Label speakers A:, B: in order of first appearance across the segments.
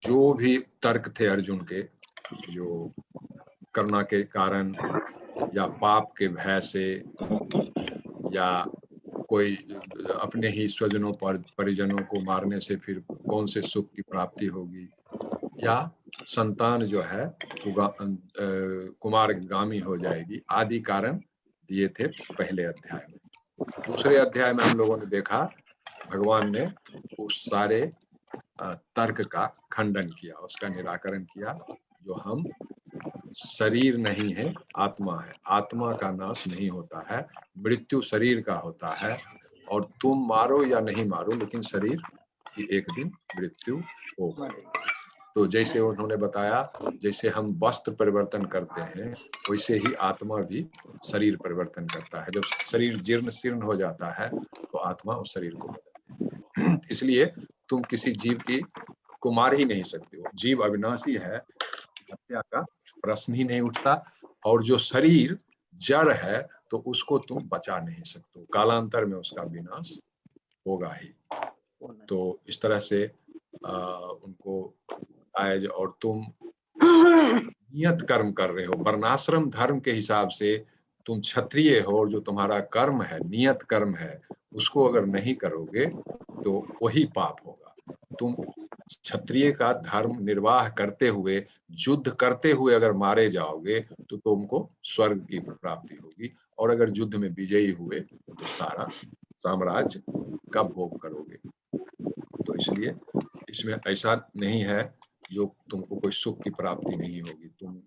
A: जो भी तर्क थे अर्जुन के, जो करुणा के कारण या पाप के भय से या कोई अपने ही स्वजनों पर परिजनों को मारने से फिर कौन से सुख की प्राप्ति होगी, या संतान जो है कुमारगामी हो जाएगी, आदि कारण दिए थे पहले अध्याय में। दूसरे अध्याय में हम लोगों ने देखा भगवान ने उस सारे तर्क का खंडन किया, उसका निराकरण किया। जो हम शरीर नहीं है, आत्मा है, आत्मा का नाश नहीं होता है, मृत्यु शरीर का होता है, और तुम मारो या नहीं मारो लेकिन शरीर की एक दिन मृत्यु होगा। तो जैसे उन्होंने बताया, जैसे हम वस्त्र परिवर्तन करते हैं वैसे ही आत्मा भी शरीर परिवर्तन करता है। जब शरीर जीर्ण शीर्ण हो जाता है तो आत्मा उस शरीर को बदलती है। इसलिए तुम किसी जीव को मार ही नहीं सकते हो, जीव अविनाशी है, हत्या का प्रश्न ही नहीं उठता। और जो शरीर जड़ है तो उसको तुम बचा नहीं सकते हो, कालांतर में उसका विनाश होगा ही। तो इस तरह से उनको आज, और तुम नियत कर्म कर रहे हो, वर्णाश्रम धर्म के हिसाब से तुम क्षत्रिय हो, और जो तुम्हारा कर्म है, नियत कर्म है, उसको अगर नहीं करोगे तो वही पाप होगा। तुम क्षत्रिय का धर्म निर्वाह करते हुए, युद्ध करते हुए अगर मारे जाओगे तो तुमको स्वर्ग की प्राप्ति होगी, और अगर युद्ध में विजयी हुए तो सारा साम्राज्य का भोग करोगे। तो इसलिए इसमें ऐसा नहीं है जो तुमको कोई सुख की प्राप्ति नहीं होगी, तुम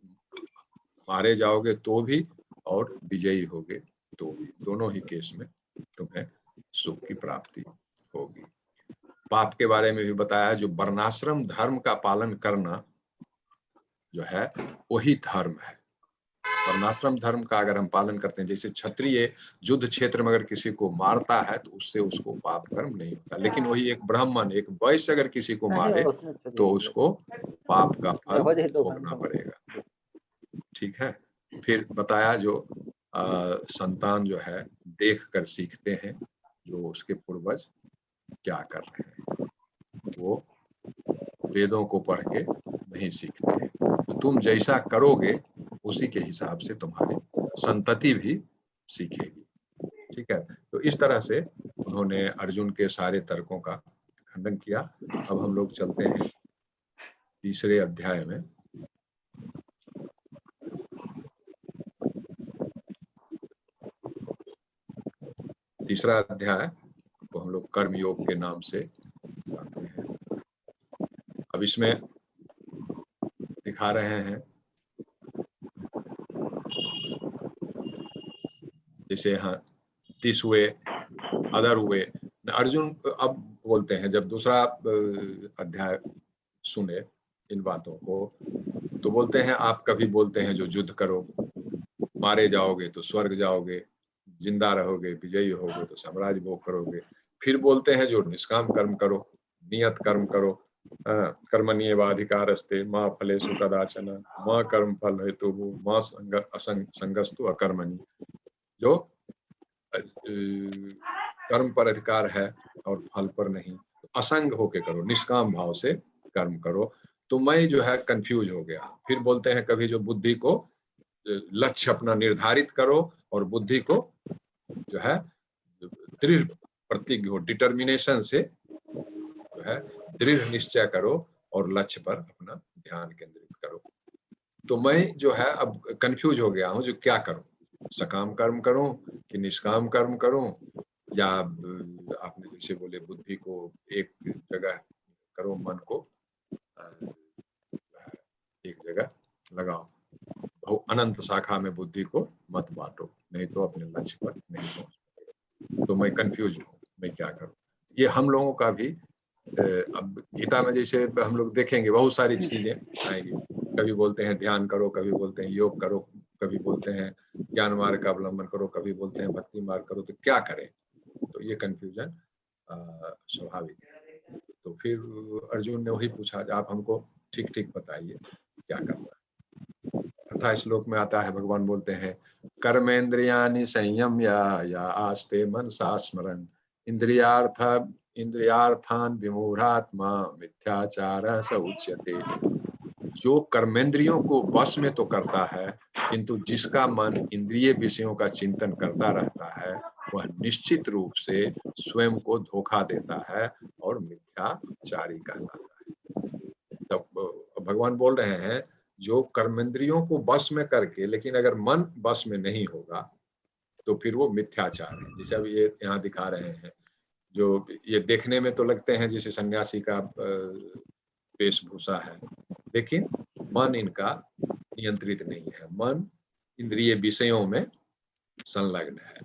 A: मारे जाओगे तो भी और विजयी होगे तो भी, दोनों ही केस में तुम्हें सुख की प्राप्ति होगी। पाप के बारे में भी बताया, जो वर्णाश्रम धर्म का पालन करना जो है वही धर्म है। वर्णाश्रम धर्म का अगर हम पालन करते हैं, जैसे क्षत्रिय युद्ध क्षेत्र में अगर किसी को मारता है तो उससे उसको पाप कर्म नहीं होता, लेकिन वही एक ब्राह्मण, एक वैश्य अगर किसी को मारे तो उसको पाप का फल भोगना पड़ेगा। ठीक है। फिर बताया जो संतान जो है देख कर सीखते हैं, जो उसके पूर्वज क्या कर रहे हैं, वो वेदों को पढ़ के नहीं सीखते हैं। तो तुम जैसा करोगे उसी के हिसाब से तुम्हारी संतति भी सीखेगी। ठीक है। तो इस तरह से उन्होंने अर्जुन के सारे तर्कों का खंडन किया। अब हम लोग चलते हैं तीसरे अध्याय में। तीसरा अध्याय को हम लोग कर्म योग के नाम से जानते हैं। अब इसमें दिखा रहे हैं जैसे हाँ this way other way. Arjun अब बोलते हैं, जब दूसरा अध्याय सुने इन बातों को तो बोलते हैं, आप कभी बोलते हैं जो युद्ध करो, मारे जाओगे तो स्वर्ग जाओगे, जिंदा रहोगे विजयी होगे तो साम्राज्य भोग करोगे। फिर बोलते हैं जो निष्काम कर्म करो, नियत कर्म करो, कर्मण्येवाधिकारस्ते मा फलेषु कदाचन मा कर्म फल हेतु मा संगस्तु अकर्मणि। जो कर्म पर अधिकार है और फल पर नहीं, असंग होके करो, निष्काम भाव से कर्म करो। तो मैं जो है कंफ्यूज हो गया। फिर बोलते हैं कभी जो बुद्धि को लक्ष्य अपना निर्धारित करो और बुद्धि को जो है दृढ़ प्रतिज्ञ हो, डिटर्मिनेशन से जो है दृढ़ निश्चय करो और लक्ष्य पर अपना ध्यान केंद्रित करो। तो मैं जो है अब कंफ्यूज हो गया हूँ, जो क्या करूं, सकाम कर्म करूं कि निष्काम कर्म करूं, या आपने जैसे बोले बुद्धि को एक जगह करो, मन को एक जगह लगाओ, अनंत शाखा में बुद्धि को मत बांटो, नहीं तो अपने लक्ष्य पर नहीं पहुंच पाएगा। तो मैं कंफ्यूज हूँ, मैं क्या करूं। ये हम लोगों का भी अब गीता में जैसे हम लोग देखेंगे बहुत सारी चीजें आएंगी, कभी बोलते हैं ध्यान करो, कभी बोलते हैं योग करो, कभी बोलते हैं ज्ञान मार्ग का अवलंबन करो, कभी बोलते हैं भक्ति मार्ग करो। तो क्या करें, तो ये कंफ्यूजन स्वाभाविक है। तो फिर अर्जुन ने वही पूछा, आप हमको ठीक ठीक बताइए क्या करना है। 28 श्लोक में आता है, भगवान बोलते हैं, कर्मेंद्रियाणि संयम्य या आस्ते मनसा स्मरन् इंद्रियार्थ इंद्रियार्थान विमूढ़ात्मा मिथ्याचार स उच्यते। जो कर्मेंद्रियों को वश में तो करता है, किंतु जिसका मन इंद्रिय विषयों का चिंतन करता रहता है, वह निश्चित रूप से स्वयं को धोखा देता है और मिथ्याचारी कहलाता है। तब भगवान बोल रहे हैं, जो कर्मेंद्रियों को वश में करके, लेकिन अगर मन वश में नहीं होगा तो फिर वो मिथ्याचार है। जैसे अब ये यहाँ दिखा रहे हैं, जो ये देखने में तो लगते हैं जैसे सन्यासी का वेशभूषा है, लेकिन मन इनका नियंत्रित नहीं है, मन इंद्रिय विषयों में संलग्न है।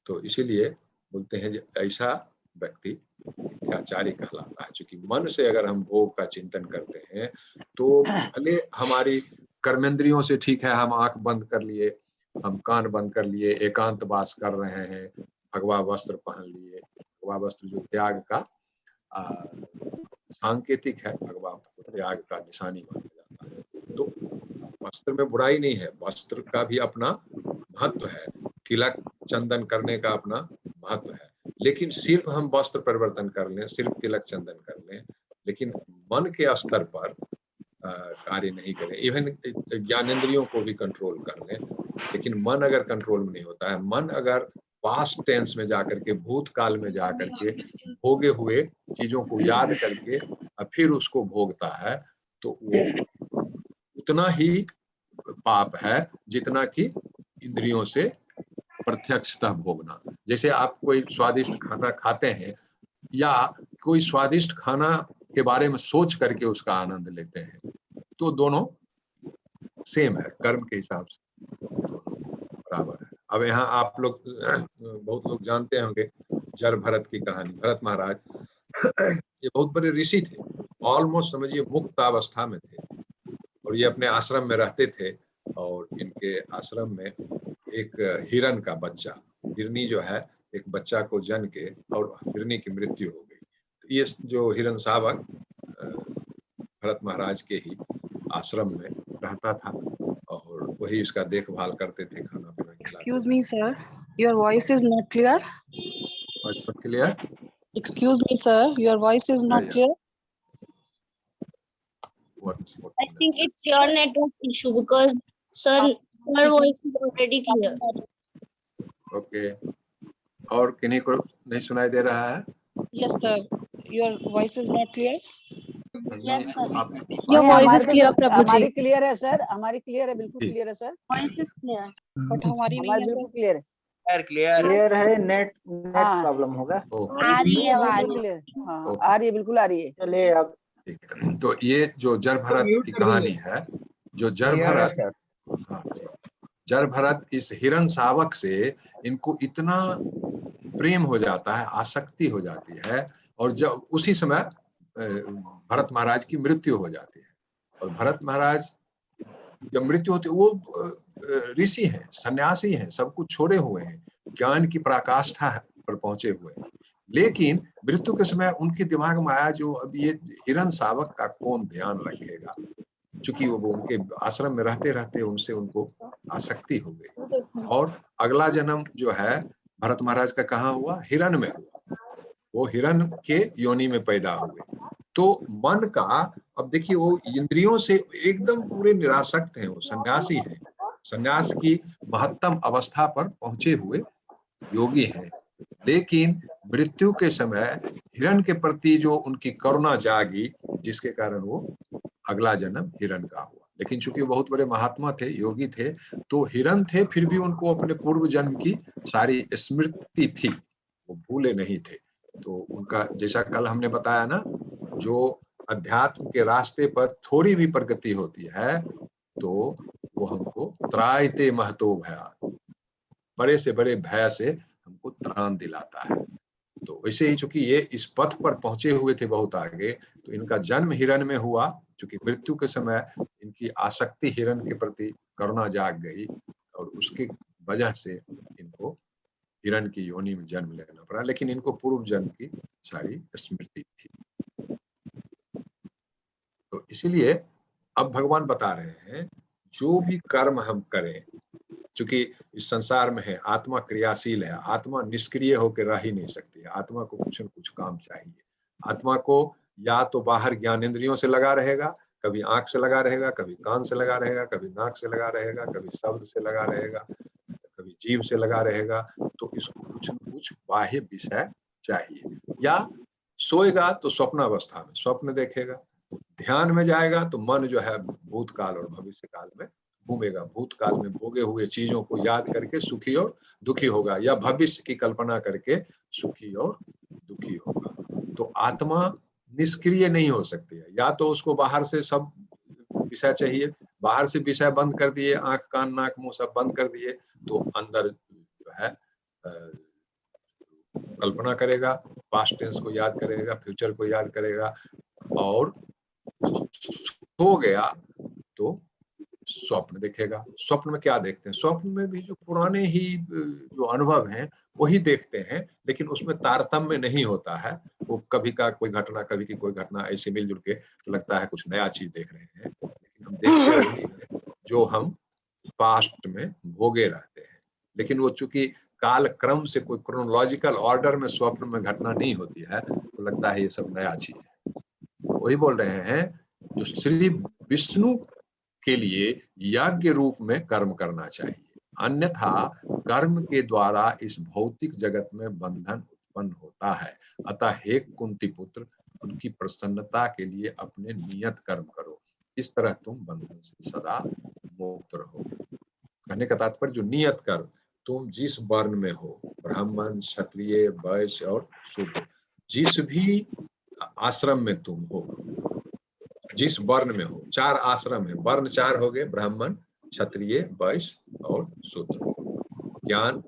A: तो इसीलिए बोलते हैं ऐसा व्यक्ति मिथ्याचारी कहलाता है। क्योंकि मन से अगर हम भोग का चिंतन करते हैं तो भले हमारी कर्मेंद्रियों से ठीक है, हम आंख बंद कर लिए, हम कान बंद कर लिए, एकांत वास कर रहे हैं, भगवा वस्त्र पहन लिए। भगवा वस्त्र जो त्याग का सांकेतिक है, भगवा त्याग का निशानी माना जाता है। तो वस्त्र में बुराई नहीं है, वस्त्र का भी अपना महत्व है, तिलक चंदन करने का अपना महत्व है, लेकिन सिर्फ हम वस्त्र परिवर्तन कर लें, सिर्फ तिलक चंदन कर लें, लेकिन मन के स्तर पर कार्य नहीं करें, इवन ज्ञानेंद्रियों को भी कंट्रोल कर लें, लेकिन मन अगर कंट्रोल में नहीं होता है, मन अगर पास्ट टेंस में जाकर के, भूतकाल में जाकर के भोगे हुए चीजों को याद करके फिर उसको भोगता है, तो वो उतना ही पाप है जितना कि इंद्रियों से प्रत्यक्षतः भोगना। जैसे आप कोई स्वादिष्ट खाना खाते हैं या कोई स्वादिष्ट खाना के बारे में सोच करके उसका आनंद लेते हैं, तो दोनों सेम है, कर्म के हिसाब से बराबर है। अब यहाँ आप लोग बहुत लोग जानते होंगे जर भरत की कहानी। भरत महाराज ये बहुत बड़े ऋषि थे, ऑलमोस्ट समझिए मुक्त अवस्था में थे, और ये अपने आश्रम में रहते थे, और इनके आश्रम में एक हिरण का बच्चा, हिरनी जो है, एक बच्चा को जन्म के और हिरनी की मृत्यु हो गई। तो ये जो हिरण शावक भरत महाराज के ही आश्रम में रहता था, और वही इसका देखभाल करते थे, खाना पीना खिलाते।
B: Excuse me, sir. Your voice is not clear.
A: Voice not clear?
B: Excuse me, sir. Your voice is not
A: Yeah.
B: clear.
A: What
C: I think it's your network issue because sir, your voice is already clear.
A: Okay. और किन्हीं को नहीं सुनाई दे रहा है?
B: Yes, sir. Your voice is not clear.
C: Yes, sir.
D: Your voice is clear,
E: हमारी
D: Prabhuji.
E: Clear है sir, हमारी क्लियर है, बिल्कुल क्लियर है sir,
C: Voice is clear.
B: But हमारी नहीं
E: हमारी
B: है
E: बिल्कुल
B: सर.
E: क्लियर है।
F: क्लियर है, नेट
E: हाँ।
F: प्रॉब्लम होगा।
C: आ रही है आवाज।
E: क्लियर, हाँ आ रही है, बिल्कुल आ रही है।
F: चलिए अब
A: ठीक है। तो ये जो जर भरत की कहानी है, जो जर भरत, हाँ, जर भरत इस हिरण शावक से इनको इतना प्रेम हो जाता है, आसक्ति हो जाती है, और जब उसी समय भरत महाराज की मृत्यु हो जाती है। और भरत महाराज जब मृत्यु होती है, वो ऋषि हैं, सन्यासी हैं, सब कुछ छोड़े हुए हैं, ज्ञान की पराकाष्ठा पर पहुंचे हुए हैं, लेकिन मृत्यु के समय उनके दिमाग में आया, जो अब ये हिरण शावक का कौन ध्यान रखेगा, चूंकि वो उनके आश्रम में रहते रहते उनसे उनको आसक्ति हो गई। और अगला जन्म जो है भरत महाराज का कहाँ हुआ? हिरण में हुआ। वो हिरण के योनि में पैदा हुए। तो मन का, अब देखिए, वो इंद्रियों से एकदम पूरे निरासक्त हैं, वो सन्यासी हैं, सन्यास की महत्तम अवस्था पर पहुंचे हुए योगी हैं, लेकिन मृत्यु के समय हिरण के प्रति जो उनकी करुणा जागी, जिसके कारण वो अगला जन्म हिरण का हुआ। लेकिन चूंकि वो बहुत बड़े महात्मा थे, योगी थे, तो हिरण थे, फिर भी उनको अपने पूर्व जन्म की सारी स्मृति थी, वो भूले नहीं थे। तो उनका, जैसा कल हमने बताया ना, जो अध्यात्म के रास्ते पर थोड़ी भी प्रगति होती है तो वो हमको त्रायते महतो भयात्, बड़े से बड़े भय से हमको त्राण दिलाता है। तो वैसे ही चूंकि ये इस पथ पर पहुंचे हुए थे बहुत आगे, तो इनका जन्म हिरण में हुआ। चूंकि मृत्यु के समय इनकी आसक्ति हिरण के प्रति, करुणा जाग गई, और उसकी वजह से इनको हिरण की योनि में जन्म लेना पड़ा, लेकिन इनको पूर्व जन्म की सारी स्मृति थी। तो इसीलिए अब भगवान बता रहे हैं, जो भी कर्म हम करें, क्योंकि इस संसार में है आत्मा क्रियाशील है, आत्मा निष्क्रिय होकर रह ही नहीं सकती है, आत्मा को कुछ न कुछ काम चाहिए। आत्मा को या तो बाहर ज्ञानेंद्रियों से लगा रहेगा, कभी आंख से लगा रहेगा, कभी कान से लगा रहेगा, कभी नाक से लगा रहेगा, कभी शब्द से लगा रहेगा, कभी जीभ से लगा रहेगा। तो इसको कुछ न कुछ बाह्य विषय चाहिए। या सोएगा तो स्वप्नावस्था में स्वप्न देखेगा, ध्यान में जाएगा तो मन जो है भूतकाल और भविष्य काल में घूमेगा, भूतकाल में भोगे हुए चीजों को याद करके सुखी और दुखी होगा, या भविष्य की कल्पना करके सुखी और दुखी होगा। तो आत्मा निष्क्रिय नहीं हो सकती है, या तो उसको बाहर से सब विषय चाहिए, बाहर से विषय बंद कर दिए, आंख कान नाक मुंह सब बंद कर दिए, तो अंदर जो है कल्पना करेगा, पास्ट टेंस को याद करेगा, फ्यूचर को याद करेगा, और सो गया तो स्वप्न देखेगा। स्वप्न में क्या देखते हैं? स्वप्न में भी जो पुराने ही जो अनुभव हैं वही देखते हैं, लेकिन उसमें तारतम्य नहीं होता है। वो कभी का कोई घटना, कभी की कोई घटना ऐसे मिलजुल के तो लगता है कुछ नया चीज देख रहे हैं, लेकिन हम देखते वही हैं जो हम पास्ट में भोगे रहते हैं। लेकिन वो चूंकि काल क्रम से कोई क्रोनोलॉजिकल ऑर्डर में स्वप्न में घटना नहीं होती है, तो लगता है ये सब नया चीज है। तो वही बोल रहे हैं जो श्री विष्णु के लिए यज्ञ रूप में कर्म करना चाहिए, अन्यथा कर्म के द्वारा इस भौतिक जगत में बंधन उत्पन्न होता है। अतः हे कुंती पुत्र, उनकी प्रसन्नता के लिए अपने नियत कर्म करो, इस तरह तुम बंधन से सदा मुक्त रहो। कहने का तात्पर्य जो नियत कर्म, तुम जिस वर्ण में हो, ब्राह्मण, क्षत्रिय, वैश्य और शूद्र, जिस भी आश्रम में तुम हो, जिस वर्ण में हो, 4 आश्रम है, वर्ण 4 हो गए, ब्राह्मण, क्षत्रिय, वैश्य और शूद्र। ज्ञान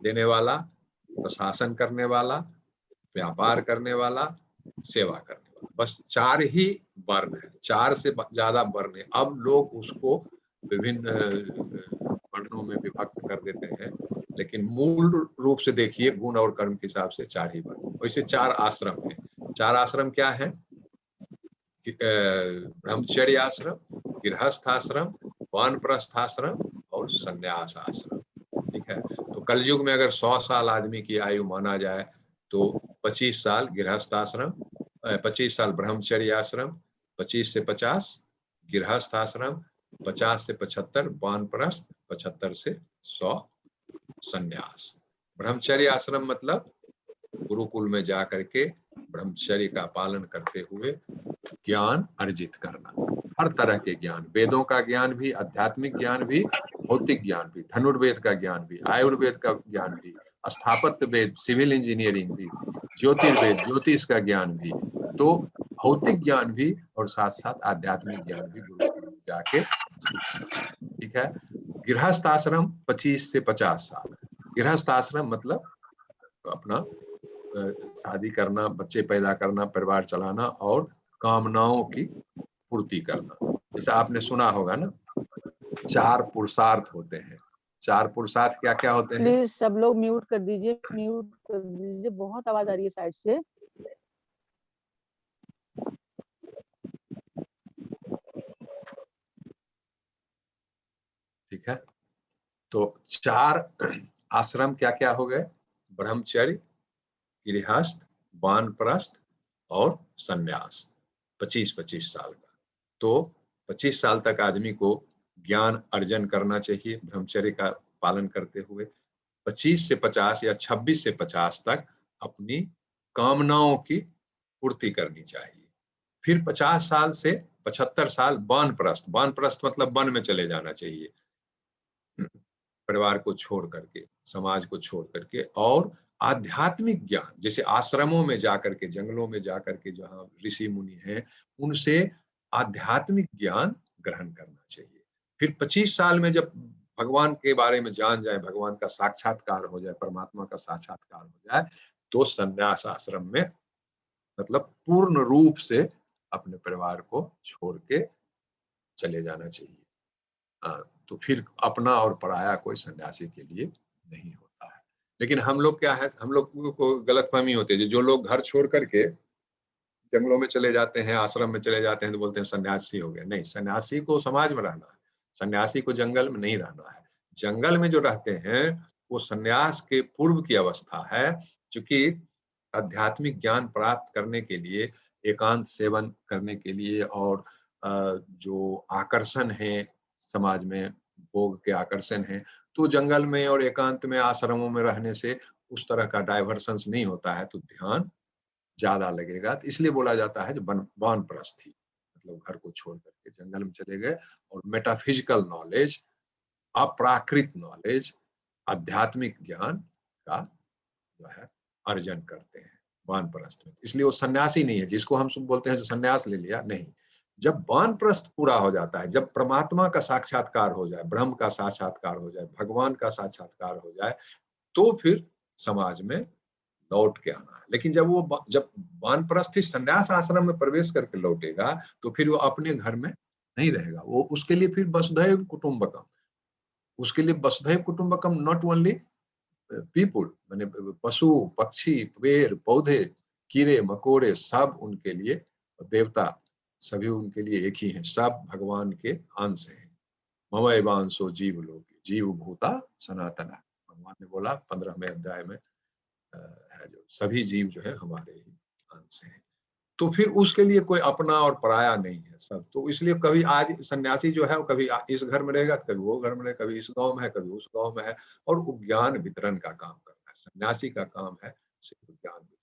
A: देने वाला, प्रशासन करने वाला, व्यापार करने वाला, सेवा करने वाला, बस 4 ही वर्ण है, 4 से ज्यादा वर्ण है। अब लोग उसको विभिन्न वर्णों में विभक्त कर देते हैं, लेकिन मूल रूप से देखिए गुण और कर्म के हिसाब से 4 ही वर्ण। वैसे 4 आश्रम है। 4 आश्रम क्या है? ब्रह्मचर्य आश्रम, गृहस्थ आश्रम, वानप्रस्थ आश्रम और संन्यास आश्रम। ठीक है, तो कलयुग में अगर 100 साल आदमी की आयु माना जाए तो 25 साल गृहस्थ आश्रम, 25 साल ब्रह्मचर्य आश्रम, 25 से 50 गृहस्थ आश्रम, 50 से 75 वानप्रस्थ, 75 से 100 संन्यास। ब्रह्मचर्य आश्रम मतलब गुरुकुल में जा करके ब्रह्मचर्य का पालन करते हुए ज्ञान अर्जित करना, हर तरह के ज्ञान, वेदों का ज्ञान भी, आध्यात्मिक ज्ञान भी, भौतिक ज्ञान भी, धनुर्वेद का ज्ञान भी, आयुर्वेद का ज्ञान भी, स्थापत्य वेद, सिविल इंजीनियरिंग भी, ज्योतिर्वेद, ज्योतिष का ज्ञान भी, तो भौतिक ज्ञान भी और साथ साथ आध्यात्मिक ज्ञान भी गुरुकुल में जाके। ठीक है, गृहस्थ आश्रम 25 से 50 साल। गृहस्थ आश्रम मतलब अपना शादी करना, बच्चे पैदा करना, परिवार चलाना और कामनाओं की पूर्ति करना। जैसा आपने सुना होगा ना, 4 पुरुषार्थ होते हैं। 4 पुरुषार्थ क्या क्या होते हैं?
E: प्लीज सब लोग म्यूट कर दीजिए, म्यूट कर दीजिए, बहुत आवाज आ रही है साइड से।
A: ठीक है, तो 4 आश्रम क्या क्या हो गए? ब्रह्मचर्य, गृहस्थ, वानप्रस्थ और संन्यास। 25-25 साल का। तो 25 साल तक आदमी को ज्ञान अर्जन करना चाहिए ब्रह्मचर्य का पालन करते हुए। 25 से 50 या 26 से 50 तक अपनी कामनाओं की पूर्ति करनी चाहिए। फिर 50 साल से 75 साल वानप्रस्थ। वानप्रस्थ मतलब वन में चले जाना चाहिए, परिवार को छोड़ करके, समाज को छोड़ करके, और आध्यात्मिक ज्ञान, जैसे आश्रमों में जाकर के, जंगलों में जाकर के जहाँ ऋषि मुनि हैं, उनसे आध्यात्मिक ज्ञान ग्रहण करना चाहिए। फिर 25 साल में जब भगवान के बारे में जान जाए, भगवान का साक्षात्कार हो जाए, परमात्मा का साक्षात्कार हो जाए, तो संन्यास आश्रम में मतलब पूर्ण रूप से अपने परिवार को छोड़ के चले जाना चाहिए। तो फिर अपना और पराया कोई सन्यासी के लिए नहीं होता है। लेकिन हम लोग क्या है, हम लोग को गलतफहमी होती है, जो लोग घर छोड़ करके जंगलों में चले जाते हैं, आश्रम में चले जाते हैं, तो बोलते हैं सन्यासी हो गए। नहीं, सन्यासी को समाज में रहना है, सन्यासी को जंगल में नहीं रहना है। जंगल में जो रहते हैं वो सन्यास के पूर्व की अवस्था है, क्योंकि आध्यात्मिक ज्ञान प्राप्त करने के लिए, एकांत सेवन करने के लिए और जो आकर्षण है समाज में, भोग के आकर्षण है, तो जंगल में और एकांत में आश्रमों में रहने से उस तरह का डाइवर्सन्स नहीं होता है, तो ध्यान ज्यादा लगेगा। तो इसलिए बोला जाता है जो वानप्रस्थी, मतलब घर को छोड़ करके जंगल में चले गए और मेटाफिजिकल नॉलेज, अप्राकृत नॉलेज, आध्यात्मिक ज्ञान का जो है अर्जन करते हैं वानप्रस्थ में। इसलिए वो सन्यासी नहीं है, जिसको हम सब बोलते हैं जो सन्यास ले लिया, नहीं। जब वानप्रस्थ पूरा हो जाता है, जब परमात्मा का साक्षात्कार हो जाए, ब्रह्म का साक्षात्कार हो जाए, भगवान का साक्षात्कार हो जाए, तो फिर समाज में लौट के आना है। लेकिन जब वानप्रस्थी संन्यास आश्रम में प्रवेश करके लौटेगा, तो फिर वो अपने घर में नहीं रहेगा। वो उसके लिए फिर वसुधैव कुटुंबकम, उसके लिए वसुधैव कुटुंबकम नॉट ओनली पीपुल, माने पशु पक्षी पेड़ पौधे कीड़े मकोड़े सब उनके लिए, देवता सभी उनके लिए एक ही हैं, सब भगवान के अंश हैं। ममैवांशो जीव लोग, जीव भूता सनातना, भगवान ने बोला 15वें अध्याय में है, जो सभी जीव जो है हमारे ही अंश हैं। तो फिर उसके लिए कोई अपना और पराया नहीं है सब। तो इसलिए कभी आज सन्यासी जो है वो कभी इस घर में रहेगा, कभी वो घर में रहेगा, कभी इस गांव में है, कभी उस गांव में है, और वो ज्ञान वितरण का काम करना है। सन्यासी का काम है सिर्फ ज्ञान वितरण।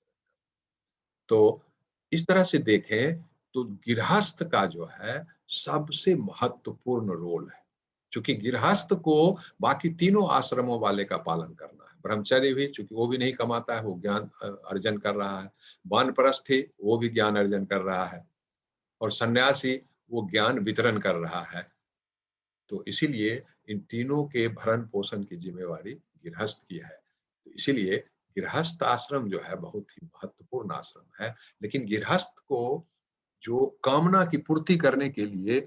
A: तो इस तरह से देखें तो गृहस्थ का जो है सबसे महत्वपूर्ण रोल है, क्योंकि गृहस्थ को बाकी तीनों आश्रमों वाले का पालन करना है। ब्रह्मचर्य भी, चूंकि वो भी नहीं कमाता है, वो ज्ञान अर्जन कर रहा है। वानप्रस्थी वो भी ज्ञान अर्जन कर रहा है, और सन्यासी वो ज्ञान वितरण कर रहा है। तो इसीलिए इन तीनों के भरण पोषण की जिम्मेवारी गृहस्थ की है। तो इसीलिए गृहस्थ आश्रम जो है बहुत ही महत्वपूर्ण आश्रम है। लेकिन गृहस्थ को जो कामना की पूर्ति करने के लिए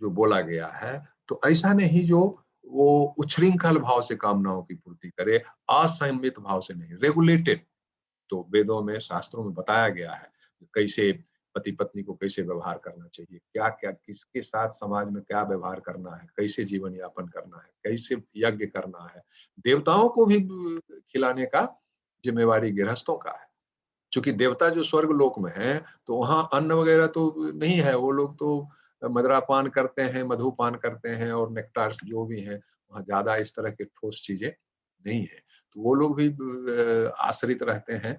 A: जो बोला गया है, तो ऐसा नहीं जो वो उच्छृंखल भाव से कामनाओं की पूर्ति करे, असंयमित भाव से नहीं, रेगुलेटेड। तो वेदों में शास्त्रों में बताया गया है कैसे पति पत्नी को कैसे व्यवहार करना चाहिए, क्या क्या किसके साथ समाज में क्या व्यवहार करना है, कैसे जीवन यापन करना है, कैसे यज्ञ करना है। देवताओं को भी खिलाने का जिम्मेवारी गृहस्थों का है, क्योंकि देवता जो स्वर्ग लोक में है तो वहाँ अन्न वगैरह तो नहीं है, वो लोग तो मदिरापान करते हैं, मधुपान करते हैं, और नेक्टार जो भी हैं, वहाँ ज्यादा इस तरह के ठोस चीजें नहीं है। तो वो लोग भी आश्रित रहते हैं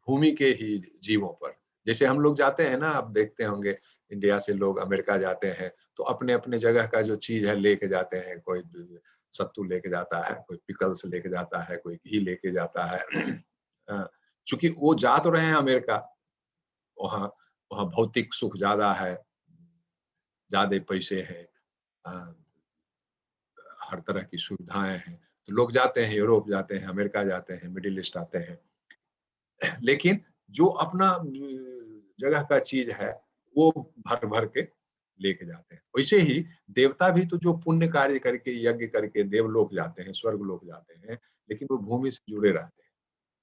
A: भूमि के ही जीवों पर। जैसे हम लोग जाते हैं ना, आप देखते होंगे इंडिया से लोग अमेरिका जाते हैं तो अपने अपने जगह का जो चीज है लेके जाते हैं। कोई सत्तू लेके जाता है, कोई पिकल्स लेके जाता है, कोई घी लेके जाता है। चूंकि वो जा तो रहे हैं अमेरिका, वहाँ वहाँ भौतिक सुख ज्यादा है, ज्यादा पैसे हैं, हर तरह की सुविधाएं हैं, तो लोग जाते हैं, यूरोप जाते हैं, अमेरिका जाते हैं, मिडिल ईस्ट आते हैं। लेकिन जो अपना जगह का चीज है वो भर भर के लेके जाते हैं। वैसे ही देवता भी तो जो पुण्य कार्य करके यज्ञ करके देवलोक जाते हैं, स्वर्ग लोक जाते हैं, लेकिन वो भूमि से जुड़े रहते हैं।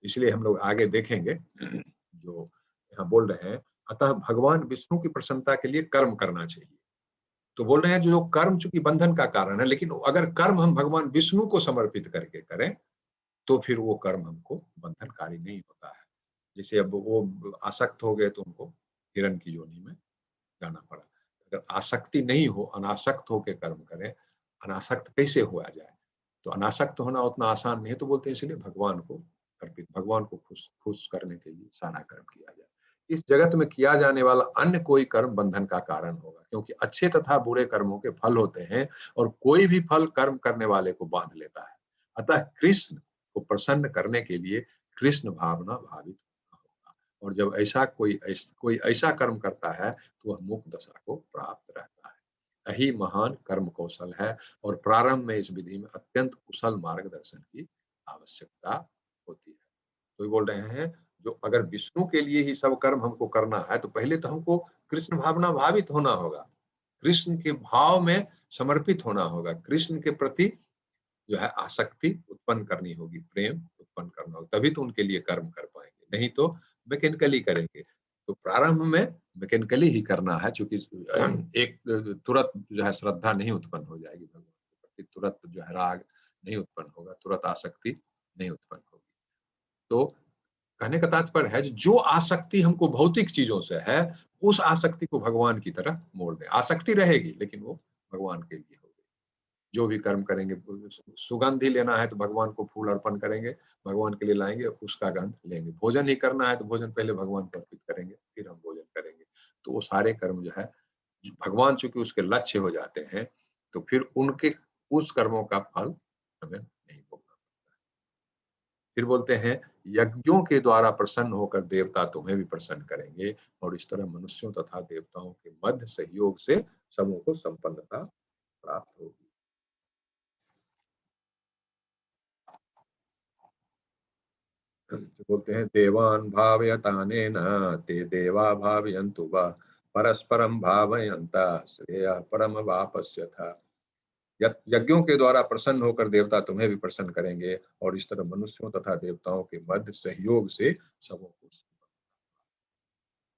A: इसलिए हम लोग आगे देखेंगे जो यहाँ बोल रहे हैं, अतः भगवान विष्णु की प्रसन्नता के लिए कर्म करना चाहिए। तो बोल रहे हैं जो कर्म चूंकि बंधन का कारण है, लेकिन अगर कर्म हम भगवान विष्णु को समर्पित करके करें तो फिर वो कर्म हमको बंधनकारी नहीं होता है। जैसे अब वो आसक्त हो गए तो उनको हिरण की योनि में जाना पड़ा। अगर आसक्ति नहीं हो, अनासक्त होकर कर्म करें, अनासक्त कैसे हुआ जाए, तो अनासक्त होना उतना आसान नहीं है। तो बोलते हैं इसलिए भगवान को अर्पित, भगवान को खुश खुश करने के लिए सारा कर्म किया जाए। इस जगत में किया जाने वाला अन्य कोई कर्म बंधन का कारण होगा, क्योंकि अच्छे तथा बुरे कर्मों के फल होते हैं और कोई भी फल कर्म करने वाले को बांध लेता है। अतः कृष्ण को प्रसन्न करने के लिए कृष्ण भावना भावित होगा, और जब कोई ऐसा कर्म करता है तो वह मुक्त दशा को प्राप्त रहता है। यही महान कर्म कौशल है, और प्रारंभ में इस विधि में अत्यंत कुशल मार्गदर्शन की आवश्यकता होती है। तो ये बोल रहे हैं जो अगर विष्णु के लिए ही सब कर्म हमको करना है, तो पहले तो हमको कृष्ण भावना भावित होना होगा, कृष्ण के भाव में समर्पित होना होगा, कृष्ण के प्रति जो है आसक्ति उत्पन्न करनी होगी, प्रेम उत्पन्न करना होगा, तभी तो उनके लिए कर्म कर पाएंगे, नहीं तो मैकेनिकली करेंगे। तो प्रारंभ में मैकेनिकली ही करना है, क्योंकि एक तुरंत जो है श्रद्धा नहीं उत्पन्न हो जाएगी भगवान के प्रति तुरंत जो है राग नहीं उत्पन्न होगा, तुरंत आसक्ति नहीं उत्पन्न होगी। तो कहने का तात्पर्य है जो आसक्ति हमको भौतिक चीजों से है, उस आसक्ति को भगवान की तरह मोड़ दें। आसक्ति रहेगी लेकिन वो भगवान के लिए होगी। जो भी कर्म करेंगे, सुगंध ही लेना है तो भगवान को फूल अर्पण करेंगे, भगवान के लिए लाएंगे, उसका गंध लेंगे। भोजन ही करना है तो भोजन पहले भगवान को अर्पित करेंगे, फिर हम भोजन करेंगे। तो वो सारे कर्म जो है भगवान चूंकि उसके लक्ष्य हो जाते हैं, तो फिर उनके उस कर्मों का फल हमें नहीं भोगना। फिर बोलते हैं यज्ञों के द्वारा प्रसन्न होकर देवता तुम्हें भी प्रसन्न करेंगे, और इस तरह मनुष्यों तथा देवताओं के मध्य सहयोग से समूह को संपन्नता प्राप्त होगी। जो बोलते हैं देवान भावयतानेन ते देवा भावयन्तु वा परस्परम भावयन्ता श्रेयः परम वापस्यथा। यज्ञों के द्वारा प्रसन्न होकर देवता तुम्हें भी प्रसन्न करेंगे, और इस तरह मनुष्यों तथा देवताओं के मध्य सहयोग से सबों को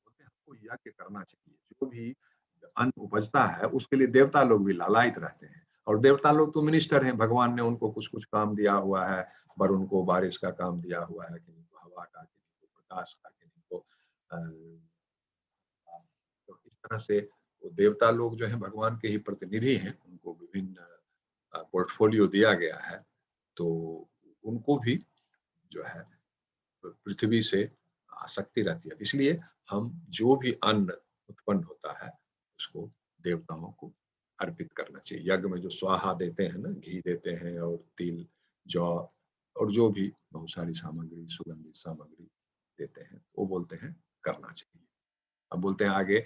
A: हमको यज्ञ करना चाहिए। जो भी अन्न उपजता है उसके लिए देवता लोग भी लालायित रहते हैं, और देवता लोग तो मिनिस्टर हैं, भगवान ने उनको कुछ कुछ काम दिया हुआ है। वरुण को बारिश का काम दिया हुआ है, किन्हीं को हवा का, किन्हीं को प्रकाश का, किन्हीं को तो इस तरह से वो देवता लोग जो है भगवान के ही प्रतिनिधि हैं, उनको विभिन्न पोर्टफोलियो दिया गया है। तो उनको भी जो है पृथ्वी से आसक्ति रहती है। इसलिए हम जो भी अन्न उत्पन्न होता है उसको देवताओं को अर्पित करना चाहिए। यज्ञ में जो स्वाहा देते हैं ना, घी देते हैं और तिल, जौ और जो भी बहुत सारी सामग्री, सुगंधित सामग्री देते हैं, वो बोलते हैं करना चाहिए। अब बोलते हैं आगे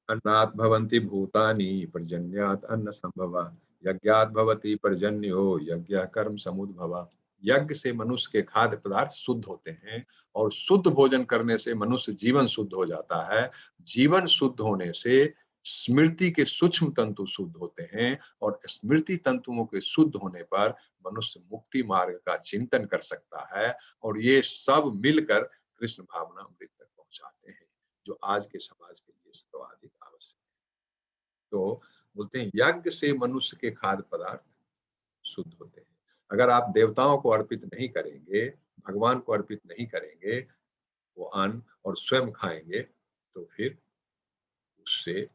A: अन्नात् भवन्ति भूतानि पर्जन्यात् अन्न संभवा यज्ञात् भवति पर्जन्यो यज्ञ कर्म समुद्भवा। यज्ञ से मनुष्य के खाद्य पदार्थ शुद्ध होते हैं, और शुद्ध भोजन करने से मनुष्य जीवन शुद्ध हो जाता है। जीवन शुद्ध होने से स्मृति के सूक्ष्म तंतु शुद्ध होते हैं, और स्मृति तंतुओं के शुद्ध होने पर मनुष्य मुक्ति मार्ग का चिंतन कर सकता है, और ये सब मिलकर कृष्ण भावना अमृत तक पहुंचाते हैं, जो आज के समाज के लिए सर्वाधिक आवश्यक है। तो बोलते हैं यज्ञ से मनुष्य के खाद्य पदार्थ शुद्ध होते हैं। अगर आप देवताओं को अर्पित नहीं करेंगे, भगवान को अर्पित नहीं करेंगे वो अन्न, और स्वयं खाएंगे, तो फिर उससे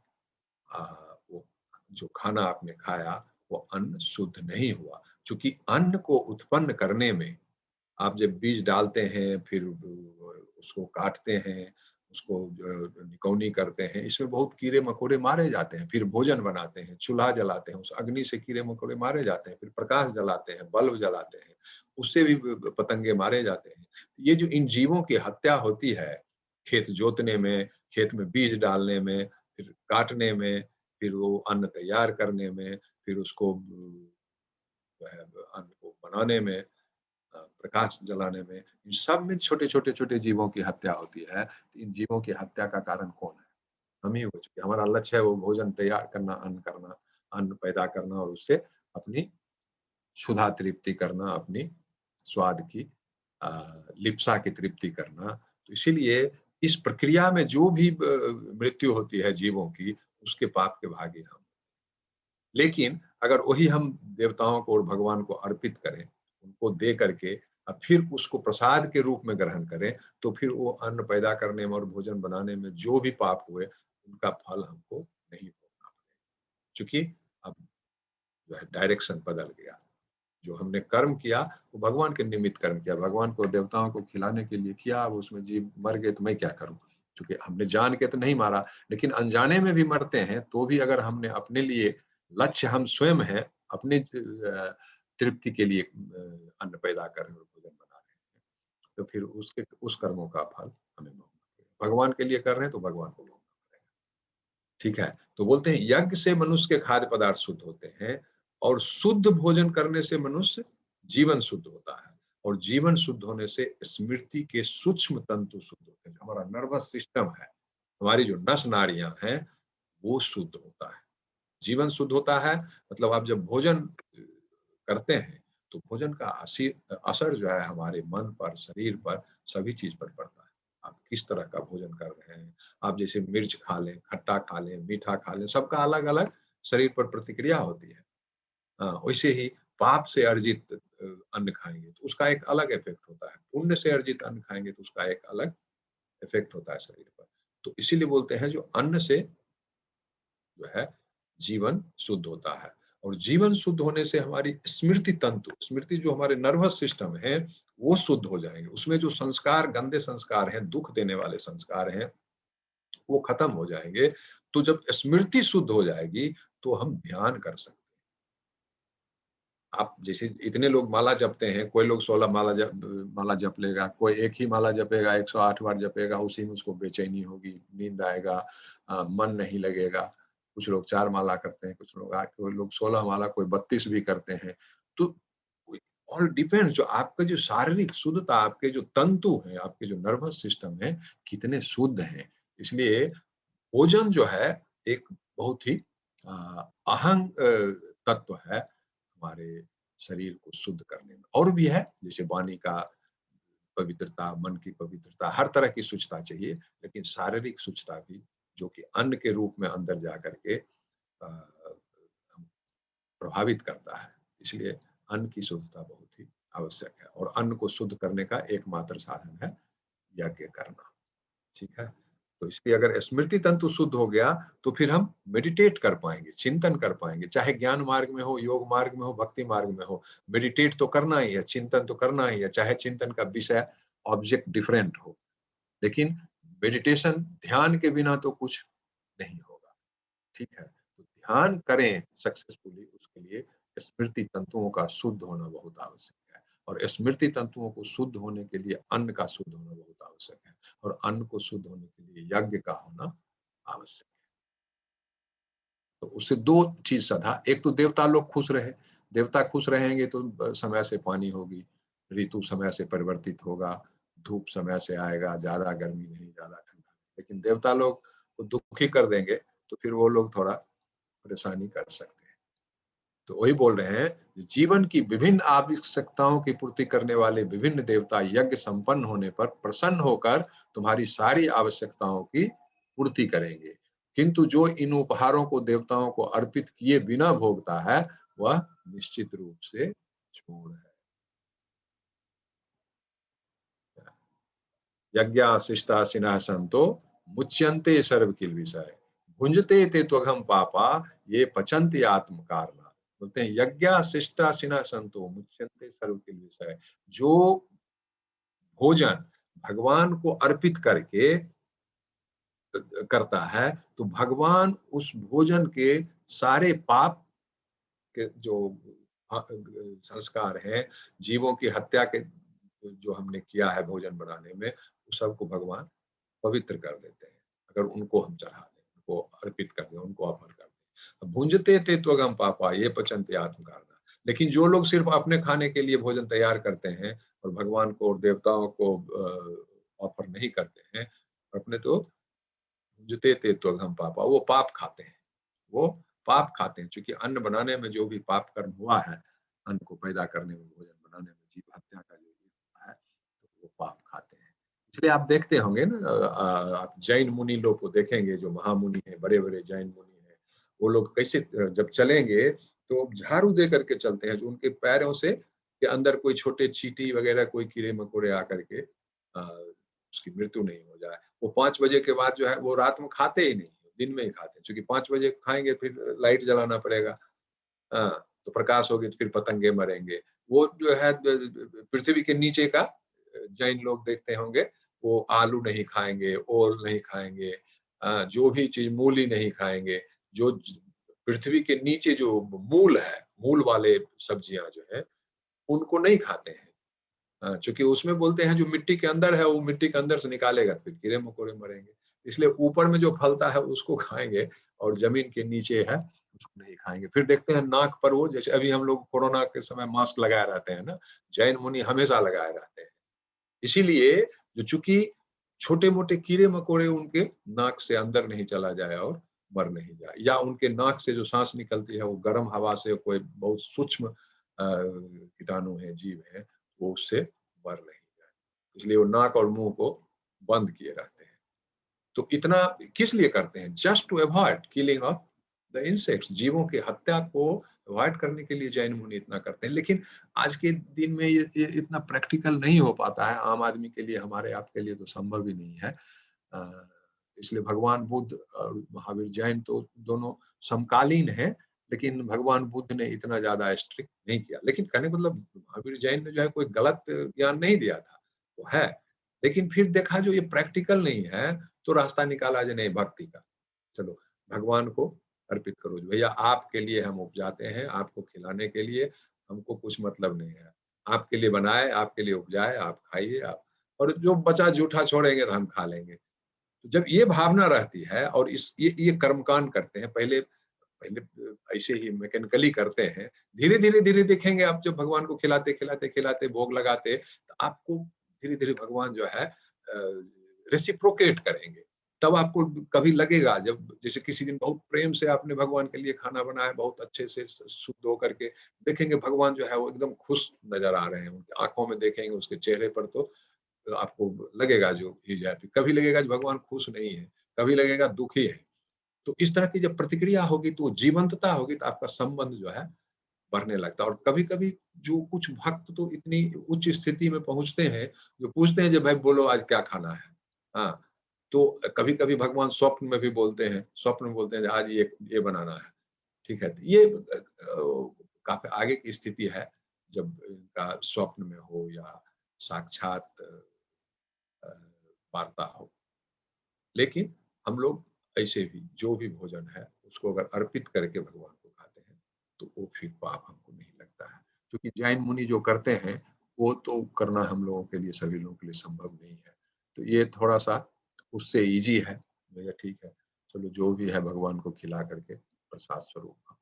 A: वो जो खाना आपने खाया वो अन्न शुद्ध नहीं हुआ। क्योंकि अन्न को उत्पन्न करने में आप जब बीज डालते हैं, फिर उसको काटते हैं, उसको निकौनी करते हैं, इसमें बहुत कीड़े मकोड़े मारे जाते हैं। फिर भोजन बनाते हैं, चूल्हा जलाते हैं, उस अग्नि से कीड़े मकोड़े मारे जाते हैं। फिर प्रकाश जलाते हैं, बल्ब जलाते हैं, उससे भी पतंगे मारे जाते हैं। ये जो इन जीवों की हत्या होती है, खेत जोतने में, खेत में बीज डालने में, फिर काटने में, फिर वो अन्न तैयार करने में, फिर उसको अन्न को बनाने में, प्रकाश जलाने में, इन सब में छोटे छोटे छोटे जीवों की हत्या होती है। तो इन जीवों की हत्या का कारण कौन है? हम ही हो चुके। हमारा लक्ष्य है वो भोजन तैयार करना, अन्न पैदा करना, और उससे अपनी क्षुधा तृप्ति करना, अपनी स्वाद की लिप्सा की तृप्ति करना। तो इसीलिए इस प्रक्रिया में जो भी मृत्यु होती है जीवों की, उसके पाप के भागी हम। लेकिन अगर वही हम देवताओं को और भगवान को अर्पित करें, उनको दे करके और फिर उसको प्रसाद के रूप में ग्रहण करें, तो फिर वो अन्न पैदा करने में और भोजन बनाने में जो भी पाप हुए उनका फल हमको नहीं भोगना पड़ेगा। क्योंकि अब जो है डायरेक्शन बदल गया। जो हमने कर्म किया वो भगवान के निमित्त कर्म किया, भगवान को देवताओं को खिलाने के लिए किया। अब उसमें जीव मर गए तो मैं क्या करूं? क्योंकि हमने जान के तो नहीं मारा, लेकिन अनजाने में भी मरते हैं। तो भी अगर हमने अपने लिए लक्ष्य, हम स्वयं हैं, अपनी तृप्ति के लिए अन्न पैदा कर रहे और भोजन बना रहे हैं, तो फिर उसके उस कर्मों का फल हमें भोगना पड़ेगा। भगवान के लिए कर रहे हैं तो भगवान को भोगना पड़ेगा। ठीक है। तो बोलते हैं यज्ञ से मनुष्य के खाद्य पदार्थ शुद्ध होते हैं, और शुद्ध भोजन करने से मनुष्य जीवन शुद्ध होता है, और जीवन शुद्ध होने से स्मृति के सूक्ष्म तंतु शुद्ध होते हैं। हमारा नर्वस सिस्टम है, हमारी जो नस नाड़ियां हैं, वो शुद्ध होता है। जीवन शुद्ध होता है मतलब आप जब भोजन करते हैं तो भोजन का असर जो है हमारे मन पर, शरीर पर, सभी चीज पर पड़ता है। आप किस तरह का भोजन कर रहे हैं। आप जैसे मिर्च खा लें, खट्टा खा लें, मीठा खा लें, सबका अलग अलग शरीर पर प्रतिक्रिया होती है। वैसे ही पाप से अर्जित अन्न खाएंगे तो उसका एक अलग इफेक्ट होता है, पुण्य से अर्जित अन्न खाएंगे तो उसका एक अलग इफेक्ट होता है शरीर पर। तो इसीलिए बोलते हैं जो अन्न से जो है जीवन शुद्ध होता है, और जीवन शुद्ध होने से हमारी स्मृति तंतु, स्मृति जो हमारे नर्वस सिस्टम है वो शुद्ध हो जाएंगे। उसमें जो संस्कार, गंदे संस्कार हैं, दुख देने वाले संस्कार हैं, वो खत्म हो जाएंगे। तो जब स्मृति शुद्ध हो जाएगी तो हम ध्यान कर सकते हैं। आप जैसे इतने लोग माला जपते हैं, कोई लोग 16 माला जप लेगा, कोई एक ही माला जपेगा, 108 बार जपेगा, उसी में उसको बेचैनी होगी, नींद आएगा, मन नहीं लगेगा। कुछ लोग 4 माला करते हैं, कुछ लोग 8, कोई लोग 16 माला, कोई 32 भी करते हैं। तो ऑल डिपेंड्स, जो आपका जो शारीरिक शुद्धता, आपके जो तंतु हैं, आपके जो नर्वस सिस्टम है कितने शुद्ध हैं। इसलिए भोजन जो है एक बहुत ही अहम तत्व है हमारे शरीर को शुद्ध करने में। और भी है, जैसे वाणी का पवित्रता, मन की पवित्रता, हर तरह की शुद्धता चाहिए, लेकिन शारीरिक शुद्धता भी, जो कि अन्न के रूप में अंदर जा करके प्रभावित करता है। इसलिए अन्न की शुद्धता बहुत ही आवश्यक है, और अन्न को शुद्ध करने का एकमात्र साधन है यज्ञ करना। ठीक है, तो इसलिए अगर स्मृति तंतु शुद्ध हो गया तो फिर हम मेडिटेट कर पाएंगे, चिंतन कर पाएंगे, चाहे ज्ञान मार्ग में हो, योग मार्ग में हो, भक्ति मार्ग में हो। मेडिटेट तो करना ही है, चिंतन तो करना ही है, चाहे चिंतन का विषय, ऑब्जेक्ट डिफरेंट हो। लेकिन मेडिटेशन, ध्यान के बिना तो कुछ नहीं होगा। ठीक है, तो ध्यान करें सक्सेसफुली, उसके लिए स्मृति तंतुओं का शुद्ध होना बहुत आवश्यक है, और स्मृति तंतुओं को शुद्ध होने के लिए अन्न का शुद्ध होना बहुत आवश्यक है, और अन्न को शुद्ध होने के लिए यज्ञ का होना आवश्यक है। तो उससे 2 चीज साधा, एक तो देवता लोग खुश रहे, देवता खुश रहेंगे तो समय से पानी होगी, ऋतु समय से परिवर्तित होगा, धूप समय से आएगा, ज्यादा गर्मी नहीं, ज्यादा ठंडा। लेकिन देवता लोग को दुखी कर देंगे तो फिर वो लोग थोड़ा परेशानी कर सकते हैं। तो वही बोल रहे हैं, जीवन की विभिन्न आवश्यकताओं की पूर्ति करने वाले विभिन्न देवता यज्ञ संपन्न होने पर प्रसन्न होकर तुम्हारी सारी आवश्यकताओं की पूर्ति करेंगे, किंतु जो इन उपहारों को देवताओं को अर्पित किए बिना भोगता है वह निश्चित रूप से छोड़ है। यज्ञा शिष्टा सिन्हा संतो मुच्यन्ते सर्व किल विषय भुंजते ते त्वघम पापा ये पचन्ति आत्म कारना। बोलते हैं यज्ञा शिष्टा सिन्हा संतो मुच्यन्ते सर्व किल विषय, जो भोजन भगवान को अर्पित करके करता है तो भगवान उस भोजन के सारे पाप के जो संस्कार हैं, जीवों की हत्या के जो हमने किया है भोजन बनाने में, उस सबको भगवान पवित्र कर देते हैं अगर उनको हम चढ़ा दें, उनको अर्पित कर दें, उनको ऑफर कर दें। भुंजते ते त्वगम पापा ये पचन्ते आत्मकारना। लेकिन जो लोग सिर्फ अपने खाने के लिए भोजन तैयार करते हैं और भगवान को और देवताओं को ऑफर नहीं करते हैं, अपने तो भुंजते ते त्वगम पापा, वो पाप खाते हैं, वो पाप खाते हैं। क्योंकि अन्न बनाने में जो भी पाप कर्म हुआ है, अन्न को पैदा करने में, भोजन बनाने में, जीव हत्या का जो भी हुआ है, तो वो पाप खाते हैं। इसलिए आप देखते होंगे ना, आप जैन मुनि लोग को देखेंगे, जो महामुनि हैं, बड़े बड़े जैन मुनि हैं, वो लोग कैसे जब चलेंगे तो झाड़ू दे करके चलते हैं, जो उनके पैरों से के अंदर कोई छोटे चींटी वगैरह, कोई कीड़े मकोड़े आकर के उसकी मृत्यु नहीं हो जाए। वो 5 बजे के बाद जो है वो रात में खाते ही नहीं, दिन में ही खाते हैं, क्योंकि 5 बजे खाएंगे फिर लाइट जलाना पड़ेगा, तो प्रकाश होगी तो फिर पतंगे मरेंगे। वो जो है पृथ्वी के नीचे का जैन लोग देखते होंगे, वो आलू नहीं खाएंगे, ओल नहीं खाएंगे, जो भी चीज, मूली नहीं खाएंगे, जो पृथ्वी के नीचे जो मूल है, मूल वाले सब्जियां जो है उनको नहीं खाते हैं। चूंकि उसमें बोलते हैं जो मिट्टी के अंदर है वो मिट्टी के अंदर से निकालेगा, फिर कीड़े मकोड़े मरेंगे। इसलिए ऊपर में जो फलता है उसको खाएंगे, और जमीन के नीचे है उसको नहीं खाएंगे। फिर देखते हैं नाक पर वो, जैसे अभी हम लोग कोरोना के समय मास्क लगाए रहते हैं ना, जैन मुनि हमेशा लगाए रहते हैं। इसीलिए जो चूंकि छोटे मोटे कीड़े मकोड़े उनके नाक से अंदर नहीं चला जाए और मर नहीं जाए, या उनके नाक से जो सांस निकलती है वो गर्म हवा से, कोई बहुत सूक्ष्म कीटाणु है, जीव है, वो उससे मर नहीं जाए। इसलिए वो नाक और मुंह को बंद किए रहते हैं। तो इतना किस लिए करते हैं? Just to avoid killing of the insects, जीवों की हत्या को अवॉइड करने के लिए जैन मुनि इतना करते हैं। लेकिन आज के दिन में ये इतना प्रैक्टिकल नहीं हो पाता है आम आदमी के लिए, हमारे आपके लिए तो संभव ही नहीं है। इसलिए भगवान बुद्ध और महावीर जैन तो दोनों समकालीन हैं, लेकिन भगवान बुद्ध ने इतना ज्यादा स्ट्रिक्ट नहीं किया। लेकिन कहने का मतलब महावीर जैन ने जो है कोई गलत ज्ञान नहीं दिया था, वो है, लेकिन फिर देखा जो ये प्रैक्टिकल नहीं है तो रास्ता निकाला जो नहीं भक्ति का। चलो भगवान को अर्पित करो, भैया आपके लिए हम उपजाते हैं, आपको खिलाने के लिए, हमको कुछ मतलब नहीं है, आपके लिए बनाए, आपके लिए उपजाए, आप खाइए, आप, और जो बचा जूठा छोड़ेंगे तो हम खा लेंगे। तो जब ये भावना रहती है और इस ये कर्मकांड करते हैं, पहले पहले ऐसे ही मैकेनिकली करते हैं, धीरे धीरे धीरे देखेंगे आप, जब भगवान को खिलाते खिलाते खिलाते भोग लगाते, तो आपको धीरे धीरे भगवान जो है रेसिप्रोकेट करेंगे। तब आपको कभी लगेगा, जब जैसे किसी दिन बहुत प्रेम से आपने भगवान के लिए खाना बनाया, बहुत अच्छे से शुद्ध होकर के, देखेंगे भगवान जो है वो एकदम खुश नजर आ रहे हैं, उनकी आंखों में देखेंगे, उसके चेहरे पर तो आपको लगेगा जो ही जाए, कभी लगेगा भगवान खुश नहीं है, कभी लगेगा दुखी है। तो इस तरह की जब प्रतिक्रिया होगी तो जीवंतता होगी, तो आपका संबंध जो है बढ़ने लगता है। और कभी कभी जो कुछ भक्त तो इतनी उच्च स्थिति में पहुंचते हैं, जो पूछते हैं जो भाई बोलो आज क्या खाना है। हाँ, तो कभी कभी भगवान स्वप्न में भी बोलते हैं, स्वप्न में बोलते हैं आज ये बनाना है। ठीक है, तो ये काफी आगे की स्थिति है, जब इनका स्वप्न में हो या साक्षात वार्ता हो। लेकिन हम लोग ऐसे भी जो भी भोजन है उसको अगर अर्पित करके भगवान को खाते हैं तो वो फिर पाप हमको नहीं लगता है। क्योंकि जैन मुनि जो करते हैं वो तो करना हम लोगों के लिए, सभी लोगों के लिए संभव नहीं है। तो ये थोड़ा सा उससे इजी है। भैया ठीक है, चलो जो भी है भगवान को खिला करके प्रसाद स्वरूप।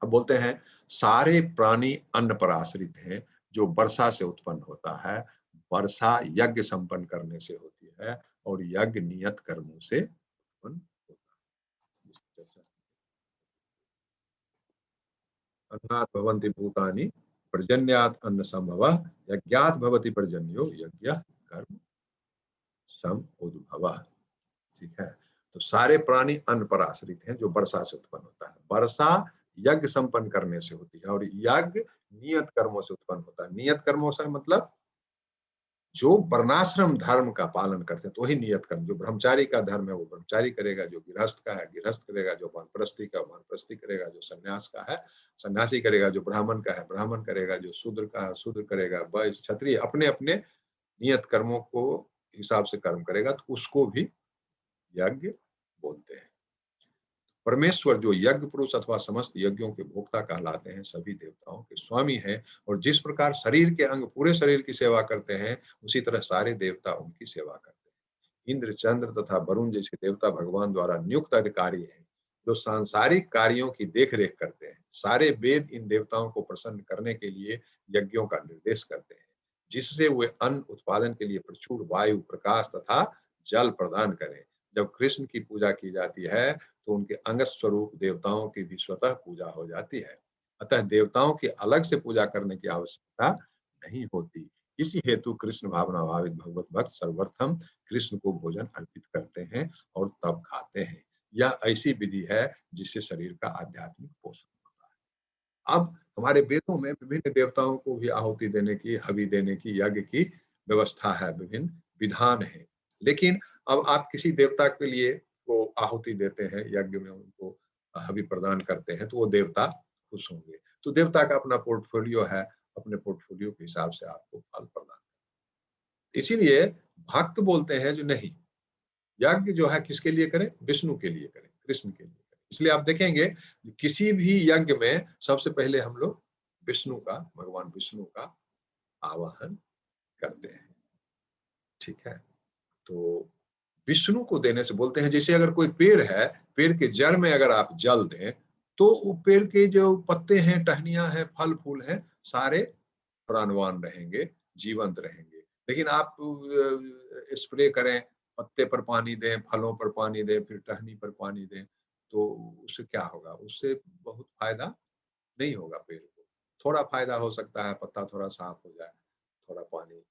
A: अब बोलते हैं सारे प्राणी अन्न पर आश्रित हैं, जो वर्षा से उत्पन्न होता है, वर्षा यज्ञ संपन्न करने से होती है और यज्ञ नियत कर्मों से उत्पन्न होता है। अन्नात् भवन्ति भूतानि पर्जन्यात् अन्न संभवः, यज्ञात् भवति पर्जन्यो यज्ञः कर्म समुद्भवः। ठीक है, तो सारे प्राणी अन्न पर आश्रित हैं जो वर्षा से उत्पन्न होता है। वर्षा यज्ञ संपन्न करने से होती है और यज्ञ नियत कर्मों से उत्पन्न होता है। नियत कर्मों से मतलब जो वर्णाश्रम धर्म का पालन करते हैं तो वही नियत कर्म। जो ब्रह्मचारी का धर्म है वो ब्रह्मचारी करेगा, जो गृहस्थ का है गृहस्थ करेगा, जो वानप्रस्थी का वानप्रस्थी करेगा, जो सन्यास का है सन्यासी करेगा, जो ब्राह्मण का है ब्राह्मण करेगा, जो शूद्र का है शूद्र करेगा, वैश्य क्षत्रिय अपने अपने नियत कर्मों को हिसाब से कर्म करेगा, तो उसको भी यज्ञ बोलते हैं। परमेश्वर जो यज्ञ पुरुष अथवा समस्त यज्ञों के भोक्ता कहलाते हैं, सभी देवताओं के स्वामी हैं, और जिस प्रकार शरीर के अंग पूरे शरीर की सेवा करते हैं, उसी तरह सारे देवता उनकी सेवा करते हैं। इंद्र चंद्र तथा वरुण जैसे देवता भगवान द्वारा नियुक्त अधिकारी हैं, जो सांसारिक कार्यों की देखरेख करते हैं। सारे वेद इन देवताओं को प्रसन्न करने के लिए यज्ञों का निर्देश करते हैं, जिससे वे अन्न उत्पादन के लिए प्रचुर वायु प्रकाश तथा जल प्रदान करें। जब कृष्ण की पूजा की जाती है तो उनके अंगत स्वरूप देवताओं की भी स्वतः पूजा हो जाती है। अतः देवताओं की अलग से पूजा करने की आवश्यकता नहीं होती। इसी हेतु कृष्ण भावना भावित भगवत भक्त सर्वप्रथम कृष्ण को भोजन अर्पित करते हैं और तब खाते हैं। यह ऐसी विधि है जिससे शरीर का आध्यात्मिक पोषण होता है। अब हमारे वेदों में विभिन्न देवताओं को भी आहुति देने की, हवि देने की, यज्ञ की व्यवस्था है, विभिन्न विधान है। लेकिन अब आप किसी देवता के लिए को आहुति देते हैं, यज्ञ में उनको हवि प्रदान करते हैं, तो वो देवता खुश होंगे। तो देवता का अपना पोर्टफोलियो है, अपने पोर्टफोलियो के हिसाब से आपको फल प्रदान। इसीलिए भक्त बोलते हैं जो नहीं, यज्ञ जो है किसके लिए करें? विष्णु के लिए करें, कृष्ण के लिए करें। इसलिए आप देखेंगे किसी भी यज्ञ में सबसे पहले हम लोग विष्णु का, भगवान विष्णु का आवाहन करते हैं। ठीक है, तो विष्णु को देने से बोलते हैं, जैसे अगर कोई पेड़ है, पेड़ के जड़ में अगर आप जल दें तो वो पेड़ के जो पत्ते हैं, टहनियां हैं, फल फूल हैं, सारे प्राणवान रहेंगे, जीवंत रहेंगे। लेकिन आप स्प्रे करें, पत्ते पर पानी दें, फलों पर पानी दें, फिर टहनी पर पानी दें, तो उससे क्या होगा? उससे बहुत फायदा नहीं होगा पेड़ को। थोड़ा फायदा हो सकता है, पत्ता थोड़ा साफ हो जाए, थोड़ा पानी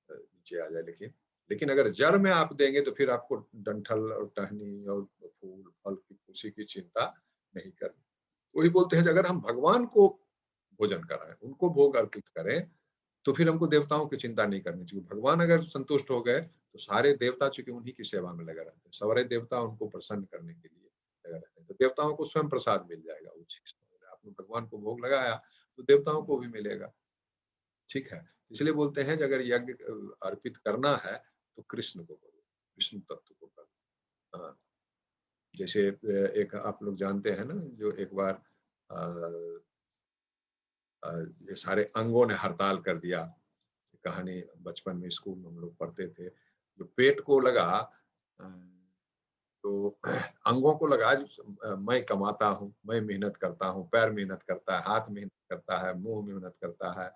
A: नीचे आ जाए, लेकिन लेकिन अगर जड़ में आप देंगे तो फिर आपको डंठल और टहनी और फूल फल की खुशी की चिंता नहीं करनी। वही बोलते हैं अगर हम भगवान को भोजन कराएं, उनको भोग अर्पित करें, तो फिर हमको देवताओं की चिंता नहीं करनी चाहिए। भगवान अगर संतुष्ट हो गए तो सारे देवता चूंकि उन्हीं की सेवा में लगे रहते हैं, सारे देवता उनको प्रसन्न करने के लिए लगे रहते हैं, तो देवताओं को स्वयं प्रसाद मिल जाएगा। आपने भगवान को भोग लगाया तो देवताओं को भी मिलेगा। ठीक है, इसलिए बोलते हैं कि अगर यज्ञ अर्पित करना है तो कृष्ण को करो, विष्णु तत्व को करो। हाँ, जैसे एक आप लोग जानते हैं ना, जो एक बार ये सारे अंगों ने हड़ताल कर दिया। कहानी बचपन में स्कूल में हम लोग पढ़ते थे। जो पेट को लगा तो अंगों को लगा मैं कमाता हूँ, मैं मेहनत करता हूँ, पैर मेहनत करता है, हाथ मेहनत करता है, मुंह मेहनत करता है,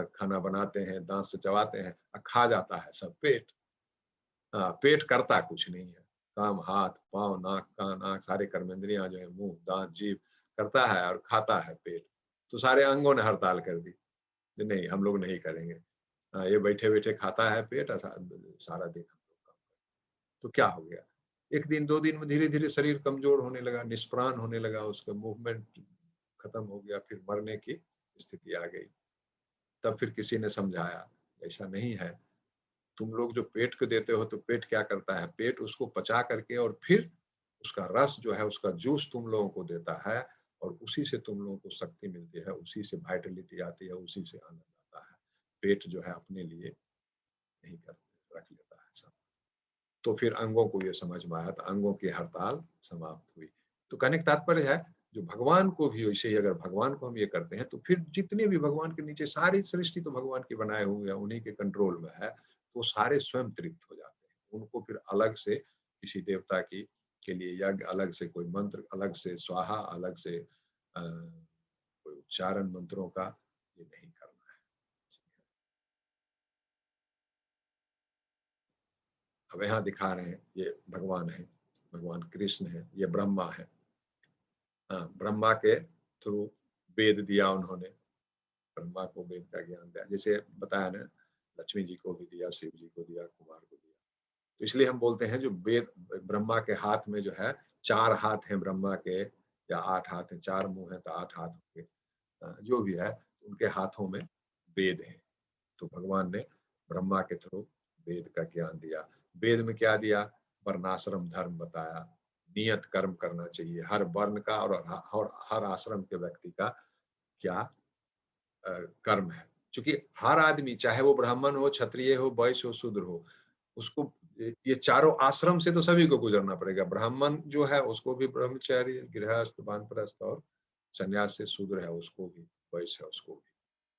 A: खाना बनाते हैं, दांत से चबाते हैं, खा जाता है सब पेट। पेट करता कुछ नहीं है, काम हाथ पाँव नाक कान आँख सारे कर्मेंद्रियां जो है, मुंह दांत जीभ करता है और खाता है पेट। तो सारे अंगों ने हड़ताल कर दी कि नहीं हम लोग नहीं करेंगे। ये बैठे बैठे खाता है पेट, सारा दिन हम लोग काम करें। तो क्या हो गया, एक दिन दो दिन में धीरे धीरे शरीर कमजोर होने लगा, निष्प्राण होने लगा, उसका मूवमेंट खत्म हो गया, फिर मरने की स्थिति आ गई। तब फिर किसी ने समझाया ऐसा नहीं है, तुम लोग जो पेट को देते हो तो पेट क्या करता है, पेट उसको पचा करके और फिर उसका रस जो है, उसका जूस तुम लोगों को देता है और उसी से तुम लोगों को शक्ति मिलती है, उसी से वाइटलिटी आती है, उसी से आनंद आता है। पेट जो है अपने लिए नहीं करते, रख लेता है सब। तो फिर अंगों को ये समझ में आया, तो अंगों की हड़ताल समाप्त हुई। तो कहने का तात्पर्य है जो भगवान को भी वैसे ही अगर भगवान को हम ये करते हैं तो फिर जितने भी भगवान के नीचे सारी सृष्टि तो भगवान की बनाए हुए है, उन्हीं के कंट्रोल में है, तो सारे स्वयं तृप्त हो जाते हैं। उनको फिर अलग से किसी देवता की के लिए यज्ञ, अलग से कोई मंत्र, अलग से स्वाहा, अलग से कोई उच्चारण मंत्रों का ये नहीं करना है। अब यहाँ दिखा रहे हैं ये भगवान है, भगवान कृष्ण है, ये ब्रह्मा है। ब्रह्मा के थ्रू वेद दिया उन्होंने, ब्रह्मा को वेद का ज्ञान दिया, जैसे बताया ना, लक्ष्मी जी को भी दिया, शिव जी को दिया, कुमार को दिया। तो इसलिए हम बोलते हैं जो वेद, ब्रह्मा के हाथ में जो है 4 हाथ हैं ब्रह्मा के, या 8 हाथ हैं, 4 मुंह है तो 8 हाथ होंगे, जो भी है उनके हाथों में वेद है। तो भगवान ने ब्रह्मा के थ्रू वेद का ज्ञान दिया। वेद में क्या दिया, वर्णाश्रम धर्म बताया, नियत कर्म करना चाहिए हर वर्ण का और हर आश्रम के व्यक्ति का क्या कर्म है। क्योंकि हर आदमी चाहे वो ब्राह्मण हो, क्षत्रिय हो, वैश्य हो, शूद्र हो, उसको ये चारों आश्रम से तो सभी को गुजरना पड़ेगा। ब्राह्मण जो है उसको भी ब्रह्मचारी, गृहस्थ, वानप्रस्थ, और संन्यास से शूद्र है उसको भी, वैश्य है उसको भी।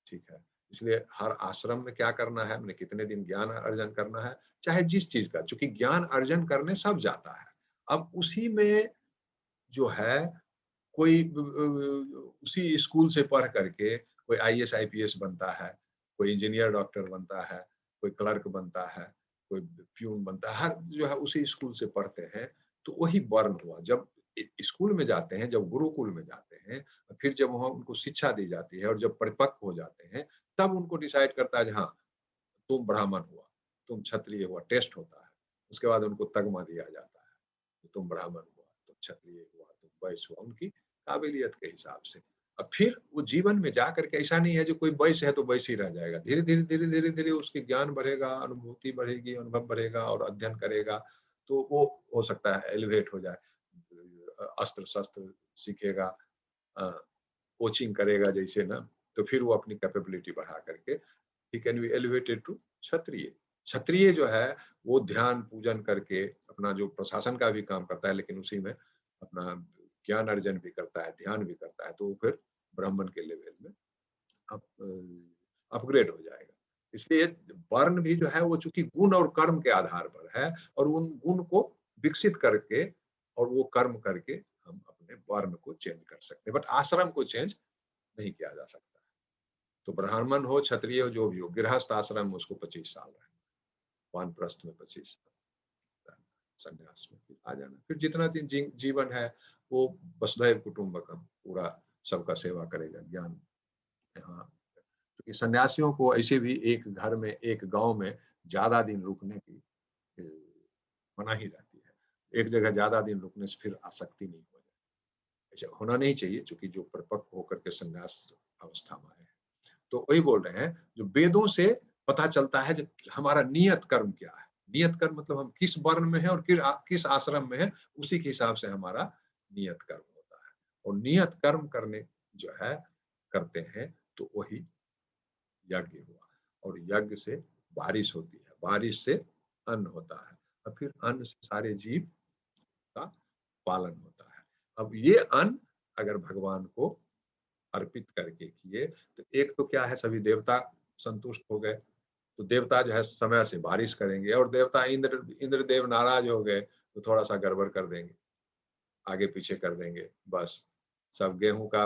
A: ठीक है, इसलिए हर आश्रम में क्या करना है, हमने कितने दिन ज्ञान अर्जन करना है, चाहे जिस चीज का, क्योंकि ज्ञान अर्जन करने सब जाता है। अब उसी में जो है कोई उसी स्कूल से पढ़ करके कोई आईएएस आईपीएस बनता है, कोई इंजीनियर डॉक्टर बनता है, कोई क्लर्क बनता है, कोई प्यून बनता है, हर जो है उसी स्कूल से पढ़ते हैं। तो वही वर्ण हुआ। जब स्कूल में जाते हैं, जब गुरुकुल में जाते हैं, फिर जब वहां उनको शिक्षा दी जाती है और जब परिपक्व हो जाते हैं, तब उनको डिसाइड करता है हाँ तुम ब्राह्मण हुआ, तुम क्षत्रिय हुआ, टेस्ट होता है। उसके बाद उनको तगमा दिया जाता है, तुम ब्राह्मण हुआ, तुम क्षत्रिय हुआ, तुम वैश्य हुआ, उनकी काबिलियत के हिसाब से। अब फिर वो जीवन में जाकर के ऐसा नहीं है जो कोई वैश्य है तो वैश्य ही रह जाएगा। धीरे धीरे धीरे धीरे धीरे उसके ज्ञान बढ़ेगा, अनुभूति बढ़ेगी, अनुभव बढ़ेगा और अध्ययन करेगा, तो वो हो सकता है एलिवेट हो जाए, अस्त्र शस्त्र सीखेगा, कोचिंग करेगा जैसे ना, तो फिर वो अपनी कैपेबिलिटी बढ़ा करके he can be elevated to क्षत्रिय। क्षत्रिय जो है वो ध्यान पूजन करके अपना जो प्रशासन का भी काम करता है, लेकिन उसी में अपना ज्ञान अर्जन भी करता है, ध्यान भी करता है, तो वो फिर ब्राह्मण के लेवल में अपग्रेड हो जाएगा। इसलिए वर्ण भी जो है वो चूंकि गुण और कर्म के आधार पर है, और उन गुण को विकसित करके और वो कर्म करके हम अपने वर्ण को चेंज कर सकते हैं, बट आश्रम को चेंज नहीं किया जा सकता। तो ब्राह्मण हो, क्षत्रिय हो, जो भी हो, गृहस्थ आश्रम में उसको 25 साल रहना, वानप्रस्थ में 25 साल, संन्यास में फिर आ जाना। फिर जितना दिन जीवन है वो वसुधैव कुटुंबकम, पूरा सबका सेवा करेगा। ज्ञान यहाँ, क्योंकि सन्यासियों को ऐसे भी एक घर में, एक गांव में ज्यादा दिन रुकने की मनाही रहती है। एक जगह ज्यादा दिन रुकने से फिर आसक्ति नहीं हो जाए, ऐसा होना नहीं चाहिए, क्योंकि जो परिपक्व होकर के संन्यास अवस्था में है। तो वही बोल रहे हैं, जो वेदों से पता चलता है जो हमारा नियत कर्म क्या है। नियत कर्म मतलब हम किस वर्ण में है और किस आश्रम में है, उसी के हिसाब से हमारा नियत कर्म होता है। और नियत कर्म करने जो है करते हैं तो वही यज्ञ हुआ। और यज्ञ से बारिश होती है, बारिश से अन्न होता है, और फिर अन्न से सारे जीव का पालन होता है। अब ये अन्न अगर भगवान को अर्पित करके किए तो एक तो क्या है, सभी देवता संतुष्ट हो गए, तो देवता जो है समय से बारिश करेंगे। और देवता इंद्र देव नाराज हो गए तो थोड़ा सा गड़बड़ कर देंगे, आगे पीछे कर देंगे। बस सब गेहूं का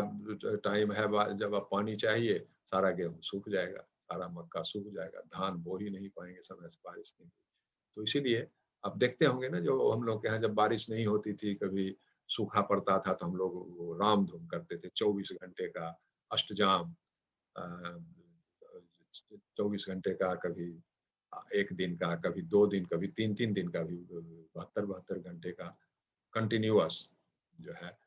A: टाइम है, जब अब पानी चाहिए, सारा गेहूं सूख जाएगा, सारा मक्का सूख जाएगा, धान बो ही नहीं पाएंगे समय से, बारिश नहीं। तो इसीलिए आप देखते होंगे ना, जो हम लोग के यहाँ जब बारिश नहीं होती थी, कभी सूखा पड़ता था, तो हम लोग वो राम धूम करते थे, 24 घंटे का अष्टजाम, 24 घंटे का, कभी एक दिन का, कभी 2 दिन, कभी 3-3 दिन का भी, 72 घंटे का कंटिन्यूअस जो है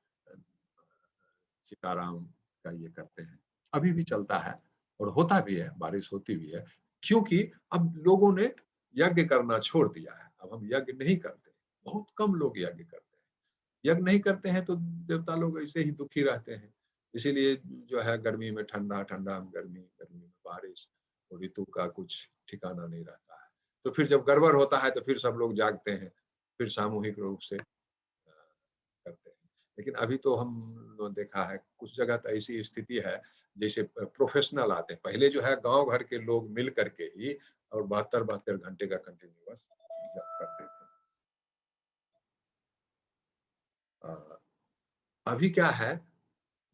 A: सीताराम का ये करते हैं। अभी भी चलता है और होता भी है, बारिश होती भी है, क्योंकि अब लोगों ने यज्ञ करना छोड़ दिया है। अब हम यज्ञ नहीं करते, बहुत कम लोग यज्ञ करते हैं। यज्ञ नहीं करते हैं तो देवता लोग ऐसे ही दुखी रहते हैं। इसीलिए जो है गर्मी में ठंडा, ठंडा में गर्मी, गर्मी में बारिश, और ऋतु का कुछ ठिकाना नहीं रहता है। तो फिर जब गड़बड़ होता है तो फिर सब लोग जागते हैं, फिर सामूहिक रूप से करते हैं। लेकिन अभी तो हम देखा है कुछ जगह तो ऐसी स्थिति है जैसे प्रोफेशनल आते हैं। पहले जो है गांव घर के लोग मिल करके ही और 72 घंटे का कंटिन्यूअस जप करते थे। अभी क्या है,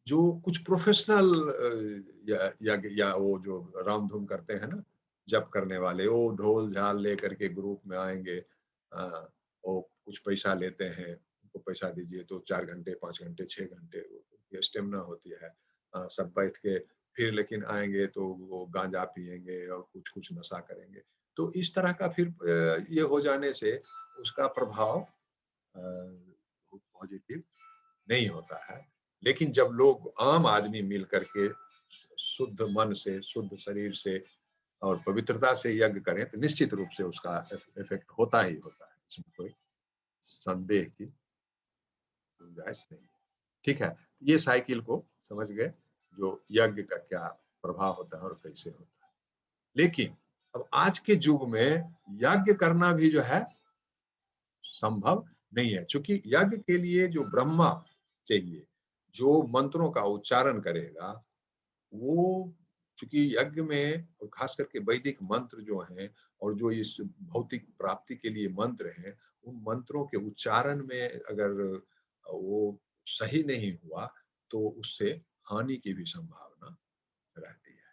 A: जो कुछ प्रोफेशनल या वो जो रामधूम करते हैं ना, जप करने वाले, वो ढोल झाल लेकर के ग्रुप में आएंगे, वो कुछ पैसा लेते हैं, उनको पैसा दीजिए तो 4 घंटे 5 घंटे 6 घंटे स्टेमिना होती है, सब बैठ के फिर लेकिन आएंगे तो वो गांजा पिएंगे और कुछ कुछ नशा करेंगे। तो इस तरह का फिर ये हो जाने से उसका प्रभाव पॉजिटिव नहीं होता है। लेकिन जब लोग आम आदमी मिल करके शुद्ध मन से, शुद्ध शरीर से और पवित्रता से यज्ञ करें तो निश्चित रूप से उसका इफेक्ट होता ही होता है, इसमें कोई संदेह की गुंजाइश नहीं। ठीक है, ये साइकिल को समझ गए, जो यज्ञ का क्या प्रभाव होता है और कैसे होता है। लेकिन अब आज के युग में यज्ञ करना भी जो है संभव नहीं है, क्योंकि यज्ञ के लिए जो ब्रह्मा चाहिए, जो मंत्रों का उच्चारण करेगा, वो चूंकि यज्ञ में और खास करके वैदिक मंत्र जो हैं और जो इस भौतिक प्राप्ति के लिए मंत्र हैं, उन मंत्रों के उच्चारण में अगर वो सही नहीं हुआ तो उससे हानि की भी संभावना रहती है।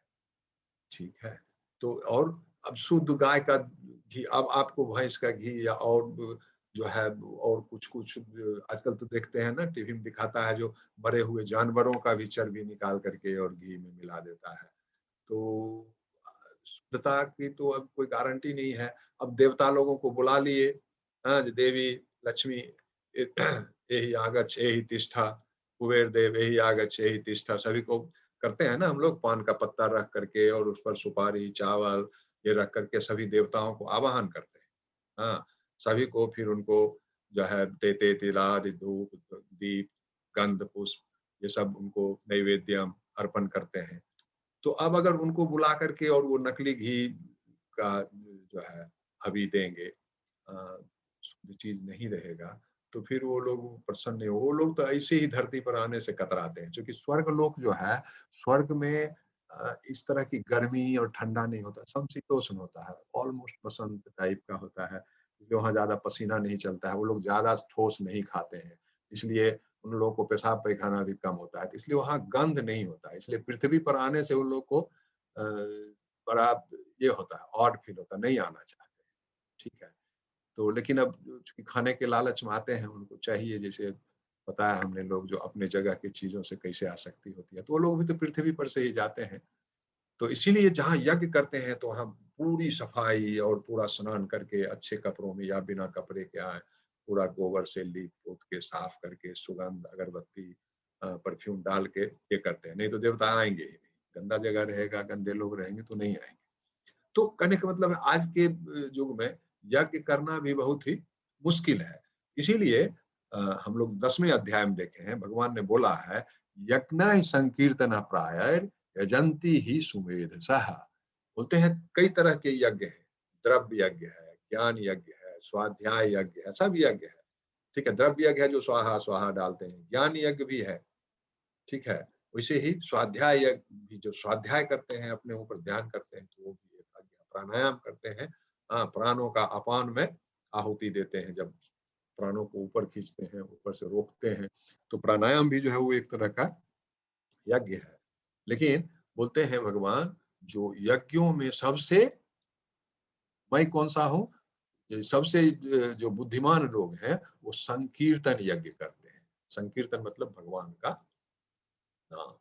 A: ठीक है, तो और अब शुद्ध गाय का घी, अब आपको भैंस का घी या और जो है और कुछ कुछ आजकल तो देखते हैं ना, टीवी में दिखाता है, जो मरे हुए जानवरों का भी चर्बी निकाल करके और घी में मिला देता है। तो शुद्धता की तो अब कोई गारंटी नहीं है। अब देवता लोगों को बुला लिए, हाँ, देवी लक्ष्मी यही आगच्छ यही तिष्ठा, कुबेर देव यही आगच्छ यही तिष्ठा, सभी को करते हैं ना हम लोग, पान का पत्ता रख करके और उस पर सुपारी चावल ये रख करके सभी देवताओं को आवाहन करते हैं। हाँ, सभी को फिर उनको जो है देते तिलादि धूप दीप गंध पुष्प ये सब उनको नैवेद्यम अर्पण करते हैं। तो अब अगर उनको बुला करके और वो नकली घी का जो है हबी देंगे, शुद्ध चीज नहीं रहेगा, तो फिर वो लोग प्रसन्न नहीं हो। वो लोग तो ऐसे ही धरती पर आने से कतराते हैं, क्योंकि स्वर्ग लोक जो है, स्वर्ग में इस तरह की गर्मी और ठंडा नहीं होता, समशीतोष्ण होता है, ऑलमोस्ट बसंत टाइप का होता है। इसलिए वहाँ ज्यादा पसीना नहीं चलता है, वो लोग ज्यादा ठोस नहीं खाते हैं, इसलिए उन लोगों को पेशाब पैखाना भी कम होता है, इसलिए वहाँ गंध नहीं होता है। इसलिए पृथ्वी पर आने से उन लोग को बड़ा ये होता है, ऑड फील होता है, नहीं आना चाहते। ठीक है, तो लेकिन अब चूंकि खाने के लालच में आते हैं, उनको चाहिए, जैसे पता है हमने लोग जो अपने जगह की चीजों से कैसे आसक्ति होती है, तो वो लोग भी तो पृथ्वी पर से ही जाते हैं। तो इसीलिए जहाँ यज्ञ करते हैं तो वहाँ पूरी सफाई और पूरा स्नान करके अच्छे कपड़ों में या बिना कपड़े के आए, पूरा गोबर से लीप पोत के साफ करके सुगंध अगरबत्ती परफ्यूम डाल के ये करते हैं, नहीं तो देवता आएंगे ही नहीं। गंदा जगह रहेगा, गंदे लोग रहेंगे तो नहीं आएंगे। तो कहने का मतलब है आज के युग में यज्ञ करना भी बहुत ही मुश्किल है। इसीलिए हम लोग 10वें अध्याय में देखे हैं, भगवान ने बोला है यज्ञ संकीर्तन प्राय यजंती ही सुमेध सह। बोलते हैं कई तरह के यज्ञ हैं, द्रव्य यज्ञ है, ज्ञान यज्ञ है, स्वाध्याय यज्ञ है, सब यज्ञ है। ठीक है, द्रव्य यज्ञ है जो स्वाहा स्वाहा डालते हैं, ज्ञान यज्ञ भी है, ठीक है। वैसे ही स्वाध्याय यज्ञ भी जो स्वाध्याय करते हैं, अपने ऊपर ध्यान करते हैं, तो वो भी एक यज्ञ। प्राणायाम करते हैं, हाँ, प्राणों का अपान में आहुति देते हैं, जब प्राणों को ऊपर खींचते हैं, ऊपर से रोकते हैं, तो प्राणायाम भी जो है वो एक तरह का यज्ञ है। लेकिन बोलते हैं भगवान जो यज्ञों में सबसे मैं कौन सा हूं, ये सबसे जो बुद्धिमान लोग हैं वो संकीर्तन यज्ञ करते हैं। संकीर्तन मतलब भगवान का नाम।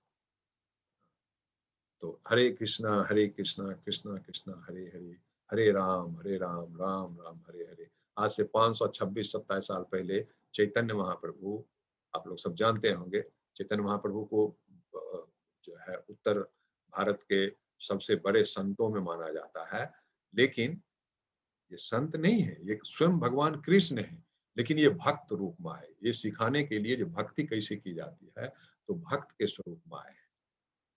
A: तो हरे कृष्णा कृष्णा कृष्णा हरे हरे, हरे राम राम राम हरे हरे। आज से 526-27 साल पहले चैतन्य महाप्रभु, आप लोग सब जानते होंगे, चैतन्य महाप्रभु को जो है उत्तर भारत के सबसे बड़े संतों में माना जाता है। लेकिन ये संत नहीं है, ये स्वयं भगवान कृष्ण है, लेकिन ये भक्त रूप में आए, ये सिखाने के लिए जो भक्ति कैसे की जाती है, तो भक्त के स्वरूप में आए।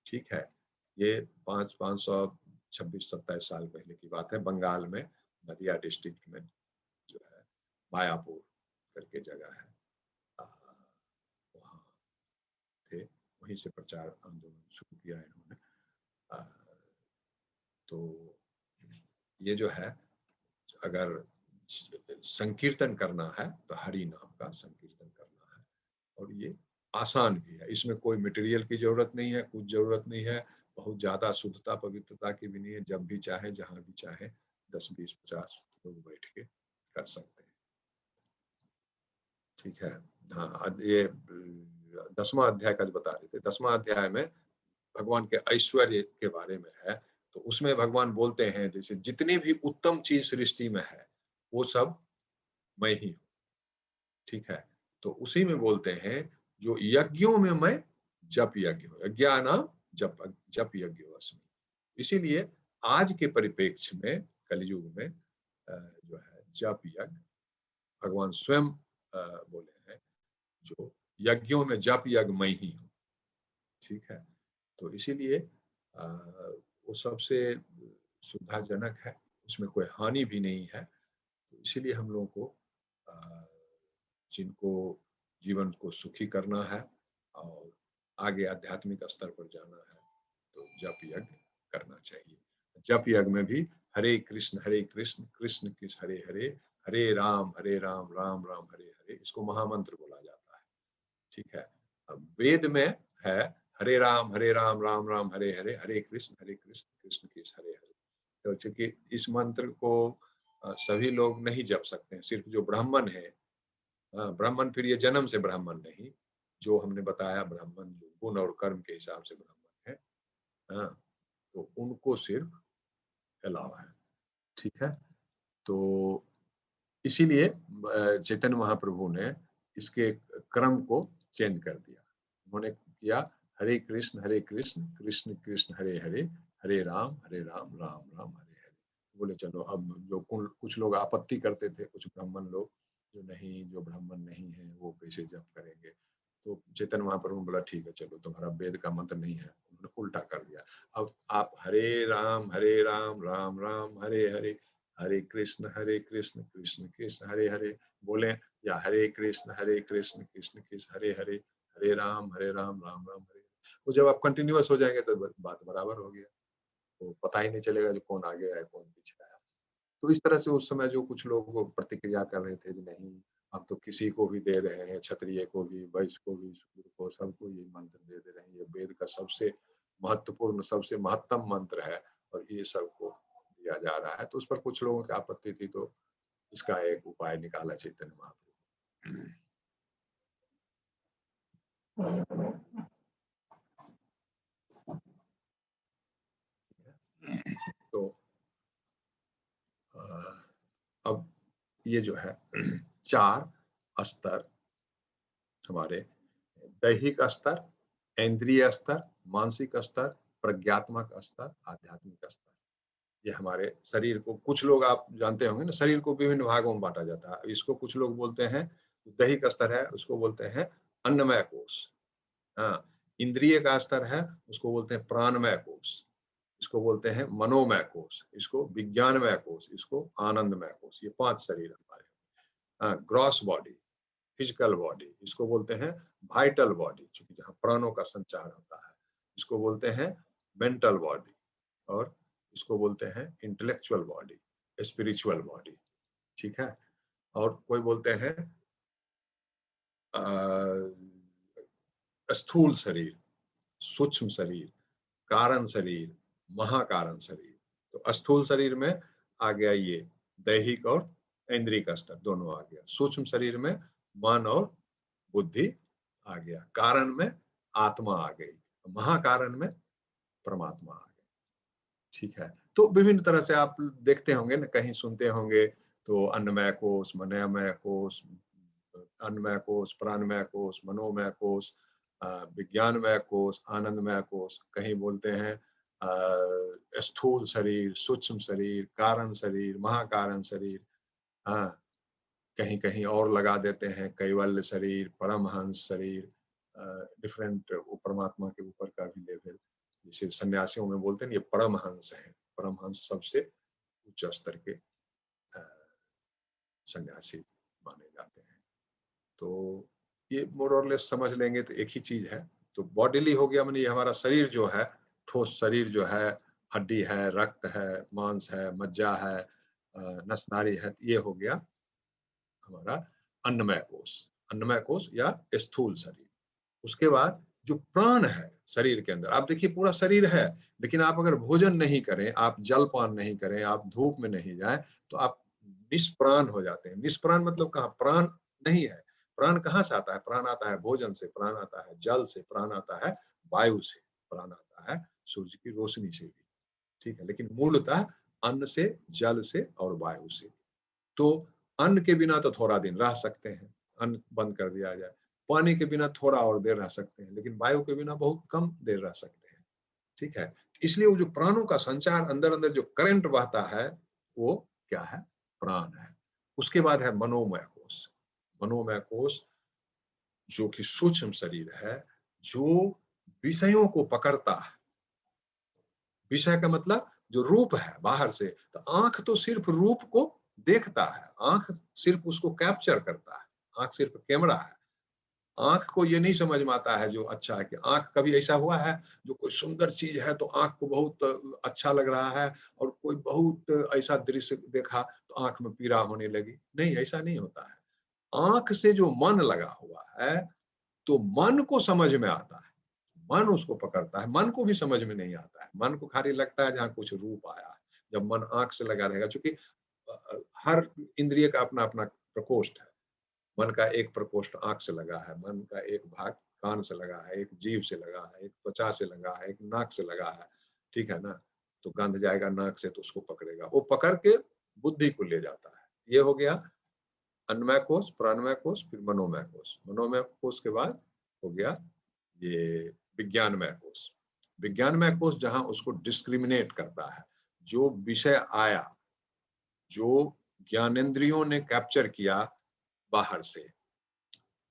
A: ठीक है, ये 526-27 साल पहले की बात है। बंगाल में नदिया डिस्ट्रिक्ट में जो है मायापुर करके जगह है, वहाँ थे, वहीं से प्रचार आंदोलन शुरू किया इन्होंने। तो ये जो है, अगर संकीर्तन करना है तो हरि नाम का संकीर्तन करना है, और ये आसान भी है, इसमें कोई मटेरियल की जरूरत नहीं है, कुछ जरूरत नहीं है, बहुत ज्यादा शुद्धता पवित्रता की भी नहीं है। जब भी चाहे, जहां भी चाहे, 10, 20, 50 लोग बैठ के कर सकते हैं। ठीक है, हाँ, ये 10वां अध्याय का जो बता रहे थे, 10वां अध्याय में भगवान के ऐश्वर्य के बारे में है। तो उसमें भगवान बोलते हैं जैसे जितनी भी उत्तम चीज सृष्टि में है वो सब मैं ही हूँ। ठीक है, तो उसी में बोलते हैं जो यज्ञों में मैं जप यज्ञ हूँ, यज्ञानाम जप जप यज्ञ अस्मि। इसीलिए आज के परिप्रेक्ष्य में कलयुग में जो है जप यज्ञ भगवान स्वयं बोले हैं, जो यज्ञों में जप यज्ञ मैं ही हूँ। ठीक है, तो इसीलिए वो सबसे सुविधाजनक है, उसमें कोई हानि भी नहीं है। तो इसीलिए हम लोगों को जिनको जीवन को सुखी करना है और आगे आध्यात्मिक स्तर पर जाना है, तो जप यज्ञ करना चाहिए। जप यज्ञ में भी हरे कृष्ण कृष्ण कृष्ण हरे हरे, हरे राम राम राम हरे हरे, इसको महामंत्र बोला जाता है। ठीक है, अब वेद में है हरे राम राम राम हरे हरे, हरे कृष्ण कृष्ण कृष्ण हरे हरे। तो चूंकि इस मंत्र को सभी लोग नहीं जप सकते हैं, सिर्फ जो ब्राह्मण है, ब्राह्मण, फिर ये जन्म से ब्राह्मण नहीं, जो हमने बताया ब्राह्मण जो गुण और कर्म के हिसाब से ब्राह्मण है, हाँ, तो उनको सिर्फ अलाव है। ठीक है, तो इसीलिए चैतन्य महाप्रभु ने इसके क्रम को चेंज कर दिया। उन्होंने किया हरे कृष्ण कृष्ण कृष्ण हरे हरे, हरे राम राम राम हरे हरे। बोले चलो, अब जो कुछ लोग आपत्ति करते थे, कुछ ब्राह्मण लोग जो ब्राह्मण नहीं है वो कैसे जप करेंगे, तो चैतन्य महाप्रभु ने बोला ठीक है, चलो तुम्हारा वेद का मंत्र नहीं है, उन्होंने उल्टा कर दिया। अब आप हरे राम राम राम हरे हरे, हरे कृष्ण कृष्ण कृष्ण हरे हरे बोले, या हरे कृष्ण कृष्ण कृष्ण हरे हरे, हरे राम राम राम हरे। वो जब आप कंटिन्यूअस हो जाएंगे तो बात बराबर हो गया, तो पता ही नहीं चलेगा जो कौन आगे आया कौन पीछे आया। तो इस तरह से उस समय जो कुछ लोग प्रतिक्रिया कर रहे थे कि नहीं, हम तो किसी को भी दे रहे हैं, क्षत्रिय को भी, वैश्य को भी, शूद्र को, सबको ये मंत्र दे रहे हैं, ये वेद का सबसे महत्वपूर्ण, सबसे महत्तम मंत्र है, और ये सबको दिया जा रहा है। तो उस पर कुछ लोगों की आपत्ति थी, तो इसका एक उपाय निकाला चैतन्य महाप्रभु। तो ये जो है 4 स्तर हमारे दैहिक स्तर, इंद्रिय स्तर, मानसिक स्तर, प्रज्ञात्मक स्तर, आध्यात्मिक स्तर। ये हमारे शरीर को, कुछ लोग आप जानते होंगे ना, शरीर को विभिन्न भागों में बांटा जाता है। इसको कुछ लोग बोलते हैं दैहिक स्तर है, उसको बोलते हैं अन्नमय कोश। हाँ, इंद्रिय का स्तर है, उसको बोलते हैं प्राणमय कोश। इसको बोलते हैं मनोमय कोश, इसको विज्ञानमय कोश, इसको आनंदमय कोश। ये 5 शरीर हमारे। ग्रॉस बॉडी, फिजिकल बॉडी, इसको बोलते हैं वाइटल बॉडी, क्योंकि जहाँ प्राणों का संचार होता है। इसको बोलते हैं मेंटल बॉडी, और इसको बोलते हैं इंटेलेक्चुअल बॉडी, स्पिरिचुअल बॉडी। ठीक है। और कोई बोलते हैं स्थूल शरीर, सूक्ष्म शरीर, कारण शरीर, महाकारण शरीर। तो स्थूल शरीर में आ गया ये दैहिक और इंद्रिय का स्तर दोनों आ गया। सूक्ष्म शरीर में मन और बुद्धि आ गया। कारण में आत्मा आ गई, महाकारण में परमात्मा आ गई। ठीक है। तो विभिन्न तरह से आप देखते होंगे ना, कहीं सुनते होंगे तो अन्नमय कोश, मनोमय कोश, अन्नमय कोश, प्राणमय कोश, मनोमय कोश, विज्ञानमय कोश, आनंदमय कोश। कहीं बोलते हैं स्थूल शरीर, सूक्ष्म शरीर, कारण शरीर, महाकारण शरीर। हाँ, कहीं कहीं और लगा देते हैं कैवल्य शरीर, परमहंस शरीर, डिफरेंट परमात्मा के ऊपर का भी लेवल। जैसे सन्यासियों में बोलते हैं ये परमहंस है, परमहंस सबसे उच्च स्तर के सन्यासी माने जाते हैं। तो ये मोर और लेस समझ लेंगे तो एक ही चीज है। तो बॉडीली हो गया, माने ये हमारा शरीर जो है, ठोस शरीर जो है, हड्डी है, रक्त है, मांस है, मज्जा है, नस नाड़ी है, ये हो गया हमारा अन्नमय कोश। अन्नमय कोश या स्थूल शरीर। उसके बाद जो प्राण है शरीर के अंदर, आप देखिए पूरा शरीर है, लेकिन आप अगर भोजन नहीं करें, आप जलपान नहीं करें, आप धूप में नहीं जाएं, तो आप निष्प्राण हो जाते हैं। निष्प्राण मतलब कहाँ प्राण नहीं है। प्राण कहाँ से आता है? प्राण आता है भोजन से, प्राण आता है जल से, प्राण आता है वायु से, प्राण आता है सूर्य की रोशनी से भी। ठीक है। लेकिन मूलतः अन्न से, जल से और वायु से। तो अन्न के बिना तो थोड़ा दिन रह सकते हैं, अन्न बंद कर दिया जाए। पानी के बिना थोड़ा और देर रह सकते हैं, लेकिन वायु के बिना बहुत कम देर रह सकते हैं। ठीक है। इसलिए वो जो प्राणों का संचार, अंदर अंदर जो करंट बहता है, वो क्या है? प्राण है। उसके बाद है मनोमय कोश। मनोमय कोश जो कि सूक्ष्म शरीर है, जो विषयों को पकड़ता है। विषय का मतलब जो रूप है बाहर से, तो आंख तो सिर्फ रूप को देखता है, आंख सिर्फ उसको कैप्चर करता है, आंख सिर्फ कैमरा है। आंख को ये नहीं समझ में आता है जो अच्छा है। कि आंख कभी ऐसा हुआ है जो कोई सुंदर चीज है तो आंख को बहुत अच्छा लग रहा है, और कोई बहुत ऐसा दृश्य देखा तो आंख में पीड़ा होने लगी? नहीं, ऐसा नहीं होता है। आंख से जो मन लगा हुआ है, तो मन को समझ में आता है, मन उसको पकड़ता है। मन को भी समझ में नहीं आता है, मन को खाली लगता है जहाँ कुछ रूप आया है। जब मन आंख से लगा रहेगा, क्योंकि हर इंद्रिय का अपना अपना प्रकोष्ठ है। मन का एक प्रकोष्ठ आंख से लगा है, मन का एक भाग कान से लगा है, एक जीभ से लगा है, एक त्वचा से लगा है, एक नाक से लगा है। ठीक है ना। तो गंध जाएगा नाक से तो उसको पकड़ेगा, वो पकड़ के बुद्धि को ले जाता है। ये हो गया अन्नमय कोश, प्राणमय कोश, फिर मनोमय कोश। मनोमय कोश के बाद हो गया ये विज्ञानमय कोश। विज्ञानमय कोश जहां उसको डिस्क्रिमिनेट करता है, जो विषय आया, जो ज्ञानेंद्रियों ने कैप्चर किया बाहर से,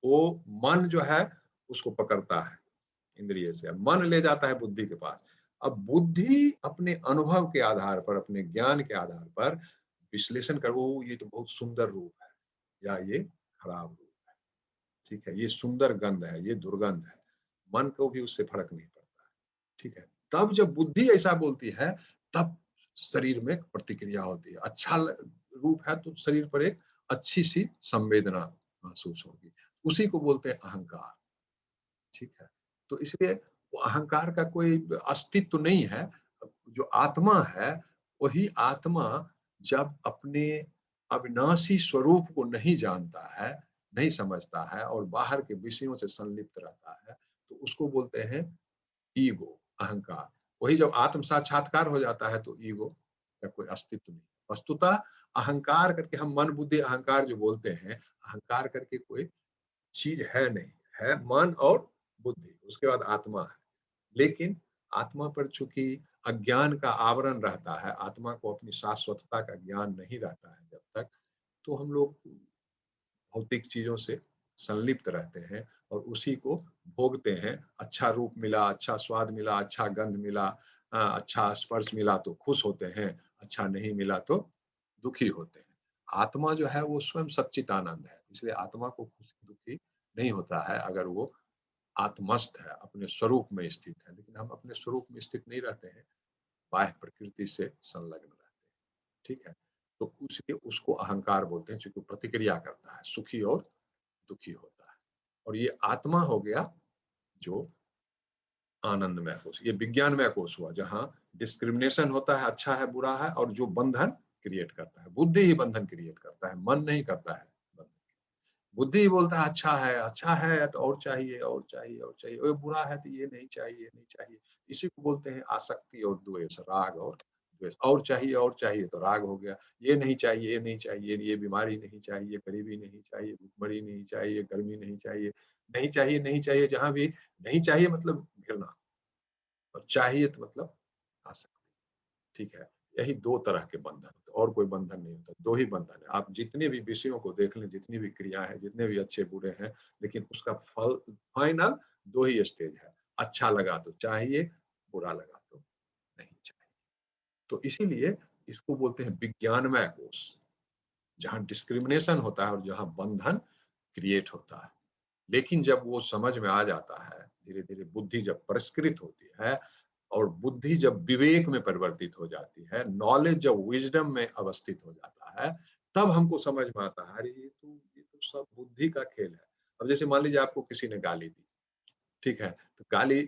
A: वो मन जो है उसको पकड़ता है इंद्रिय से, मन ले जाता है बुद्धि के पास। अब बुद्धि अपने अनुभव के आधार पर, अपने ज्ञान के आधार पर विश्लेषण कर, वो ये तो बहुत सुंदर रूप है, या ये खराब रूप है। ठीक है। ये सुंदर गंध है, ये दुर्गंध है। मन को भी उससे फर्क नहीं पड़ता है। ठीक है। तब जब बुद्धि ऐसा बोलती है, तब शरीर में प्रतिक्रिया होती है। अच्छा रूप है तो शरीर पर एक अच्छी सी संवेदना महसूस होगी। उसी को बोलते हैं अहंकार। ठीक है। तो इसलिए वो अहंकार का कोई अस्तित्व नहीं है। जो आत्मा है, वही आत्मा जब अपने अविनाशी स्वरूप को नहीं जानता है, नहीं समझता है, और बाहर के विषयों से संलिप्त रहता है, तो उसको बोलते हैं ईगो, अहंकार। वही जब आत्म साक्षात्कार हो जाता है तो ईगो या कोई अस्तित्व नहीं। वस्तुतः अहंकार करके हम मन बुद्धि अहंकार जो बोलते हैं, अहंकार करके कोई चीज है नहीं, है मन और बुद्धि, उसके बाद आत्मा है। लेकिन आत्मा पर चूंकि अज्ञान का आवरण रहता है, आत्मा को अपनी शाश्वतता का ज्ञान नहीं रहता है जब तक, तो हम लोग भौतिक चीजों से संलिप्त रहते हैं और उसी को भोगते हैं। अच्छा रूप मिला, अच्छा स्वाद मिला, अच्छा गंध मिला, अच्छा स्पर्श मिला तो खुश होते हैं, अच्छा नहीं मिला तो दुखी होते हैं। आत्मा जो है वो स्वयं सच्चिदानंद है, इसलिए आत्मा को खुशी दुखी नहीं होता है अगर वो आत्मस्थ है, अपने स्वरूप में स्थित है। लेकिन हम अपने स्वरूप में स्थित नहीं रहते हैं, बाह्य प्रकृति से संलग्न रहते हैं। ठीक है, तो उसके उसको अहंकार बोलते हैं, क्योंकि प्रतिक्रिया करता है, सुखी और दुखी होता है। और ये आत्मा हो गया जो आनंदमय कोश, ये विज्ञानमय कोश हुआ, जहां डिस्क्रिमिनेशन होता है, अच्छा है बुरा है, और जो बंधन क्रिएट करता है, बुद्धि ही बंधन क्रिएट करता है, मन नहीं करता है बंधन। बुद्धि ही बोलता है अच्छा है तो और चाहिए और चाहिए और चाहिए, और बुरा है तो ये नहीं चाहिए नहीं चाहिए। इसी को बोलते हैं आसक्ति और द्वेष, राग और द्वेष। और चाहिए तो राग हो गया। ये नहीं चाहिए, ये नहीं चाहिए, ये बीमारी नहीं चाहिए, गरीबी नहीं चाहिए, भूखमरी नहीं चाहिए, गर्मी नहीं चाहिए, नहीं चाहिए नहीं चाहिए। जहां भी नहीं चाहिए मतलब घृणा, और चाहिए तो मतलब आसक्ति। ठीक है, यही दो तरह के बंधन होते हैं, और कोई बंधन नहीं होता, दो ही बंधन है। आप जितने भी विषयों को देख लें, जितनी भी क्रिया है, जितने भी अच्छे बुरे हैं, लेकिन उसका फल फाइनल दो ही स्टेज है। अच्छा लगा तो चाहिए, बुरा लगा तो नहीं चाहिए। तो इसीलिए इसको बोलते हैं विज्ञानमय कोश, जहां डिस्क्रिमिनेशन होता है और जहां बंधन क्रिएट होता है। लेकिन जब वो समझ में आ जाता है, धीरे धीरे बुद्धि जब परिष्कृत होती है और बुद्धि जब विवेक में परिवर्तित हो जाती है, नॉलेज जब विजडम में अवस्थित हो जाता है, तब हमको समझ में आता है, अरे ये तो सब बुद्धि का खेल है। अब जैसे मान लीजिए आपको किसी ने गाली दी, ठीक है, तो गाली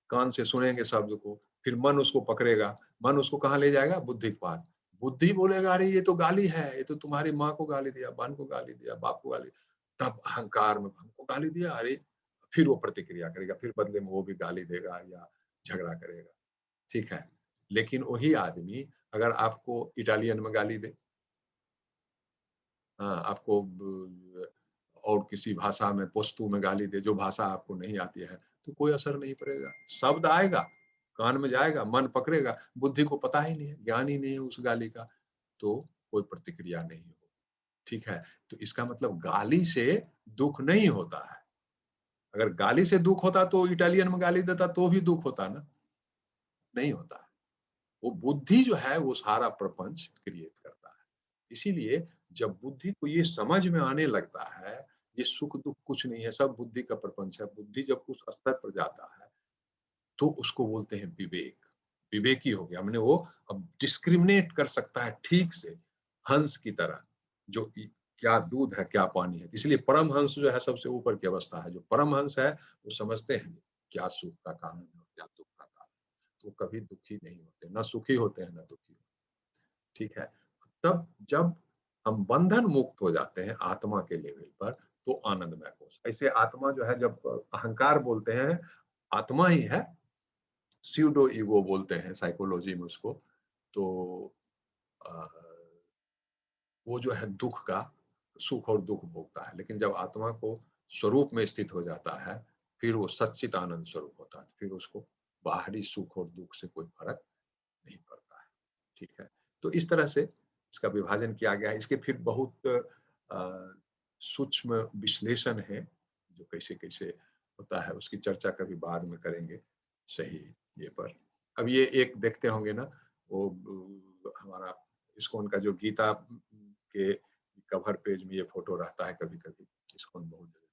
A: कान से सुनेंगे शब्द को, फिर मन उसको पकड़ेगा, मन उसको कहाँ ले जाएगा, बुद्धि के पास। बुद्धि बोलेगा अरे ये तो गाली है, ये तो तुम्हारी माँ को गाली दिया, बहन को गाली दिया, बाप को गाली। तब अहंकार में हमको गाली दिया, अरे फिर वो प्रतिक्रिया करेगा, फिर बदले में वो भी गाली देगा या झगड़ा करेगा। ठीक है, लेकिन वही आदमी अगर आपको इटालियन में गाली दे, हाँ, आपको और किसी भाषा में पश्तू में गाली दे, जो भाषा आपको नहीं आती है, तो कोई असर नहीं पड़ेगा। शब्द आएगा, कान में जाएगा, मन पकड़ेगा, बुद्धि को पता ही नहीं है, ज्ञान ही नहीं है उस गाली का, तो कोई प्रतिक्रिया नहीं हो। ठीक है, तो इसका मतलब गाली से दुख नहीं होता है। अगर गाली से दुख होता तो इटालियन में गाली देता तो भी दुख होता ना, नहीं होता है। वो बुद्धि जो है वो सारा प्रपंच क्रिएट करता है। इसीलिए जब बुद्धि को ये समझ में आने लगता है, ये सुख दुख कुछ नहीं है, सब बुद्धि का प्रपंच है, बुद्धि जब उस स्तर पर जाता है तो उसको बोलते हैं विवेक। विवेकी हो गया, हमने वो अब डिस्क्रिमिनेट कर सकता है ठीक से, हंस की तरह, जो क्या दूध है क्या पानी है। इसलिए परमहंस जो है सबसे ऊपर की अवस्था है। जो परमहंस है वो समझते हैं क्या सुख का कारण है और क्या दुख का कारण है, तो कभी दुखी नहीं होते, ना सुखी होते हैं ना दुखी होते। ठीक है, तब जब हम बंधन मुक्त हो जाते हैं आत्मा के लेवल पर, तो आनंदमय कोश। ऐसे आत्मा जो है, जब अहंकार बोलते हैं, आत्मा ही है, स्यूडो ईगो बोलते हैं साइकोलॉजी में उसको। तो अ, वो जो है दुख का, सुख और दुख भोगता है। लेकिन जब आत्मा को स्वरूप में स्थित हो जाता है, फिर वो सच्चित आनंद स्वरूप होता है, फिर उसको बाहरी सुख और दुख से कोई फर्क नहीं पड़ता है। ठीक है, तो इस तरह से इसका विभाजन किया गया है। इसके फिर बहुत सूक्ष्म विश्लेषण है, जो कैसे कैसे होता है, उसकी चर्चा कभी बाद में करेंगे सही ये पर। अब ये एक देखते होंगे ना, वो हमारा इस्कॉन का जो गीता के कवर पेज में ये फोटो रहता है कभी कभी, इस्कॉन बहुत जगह,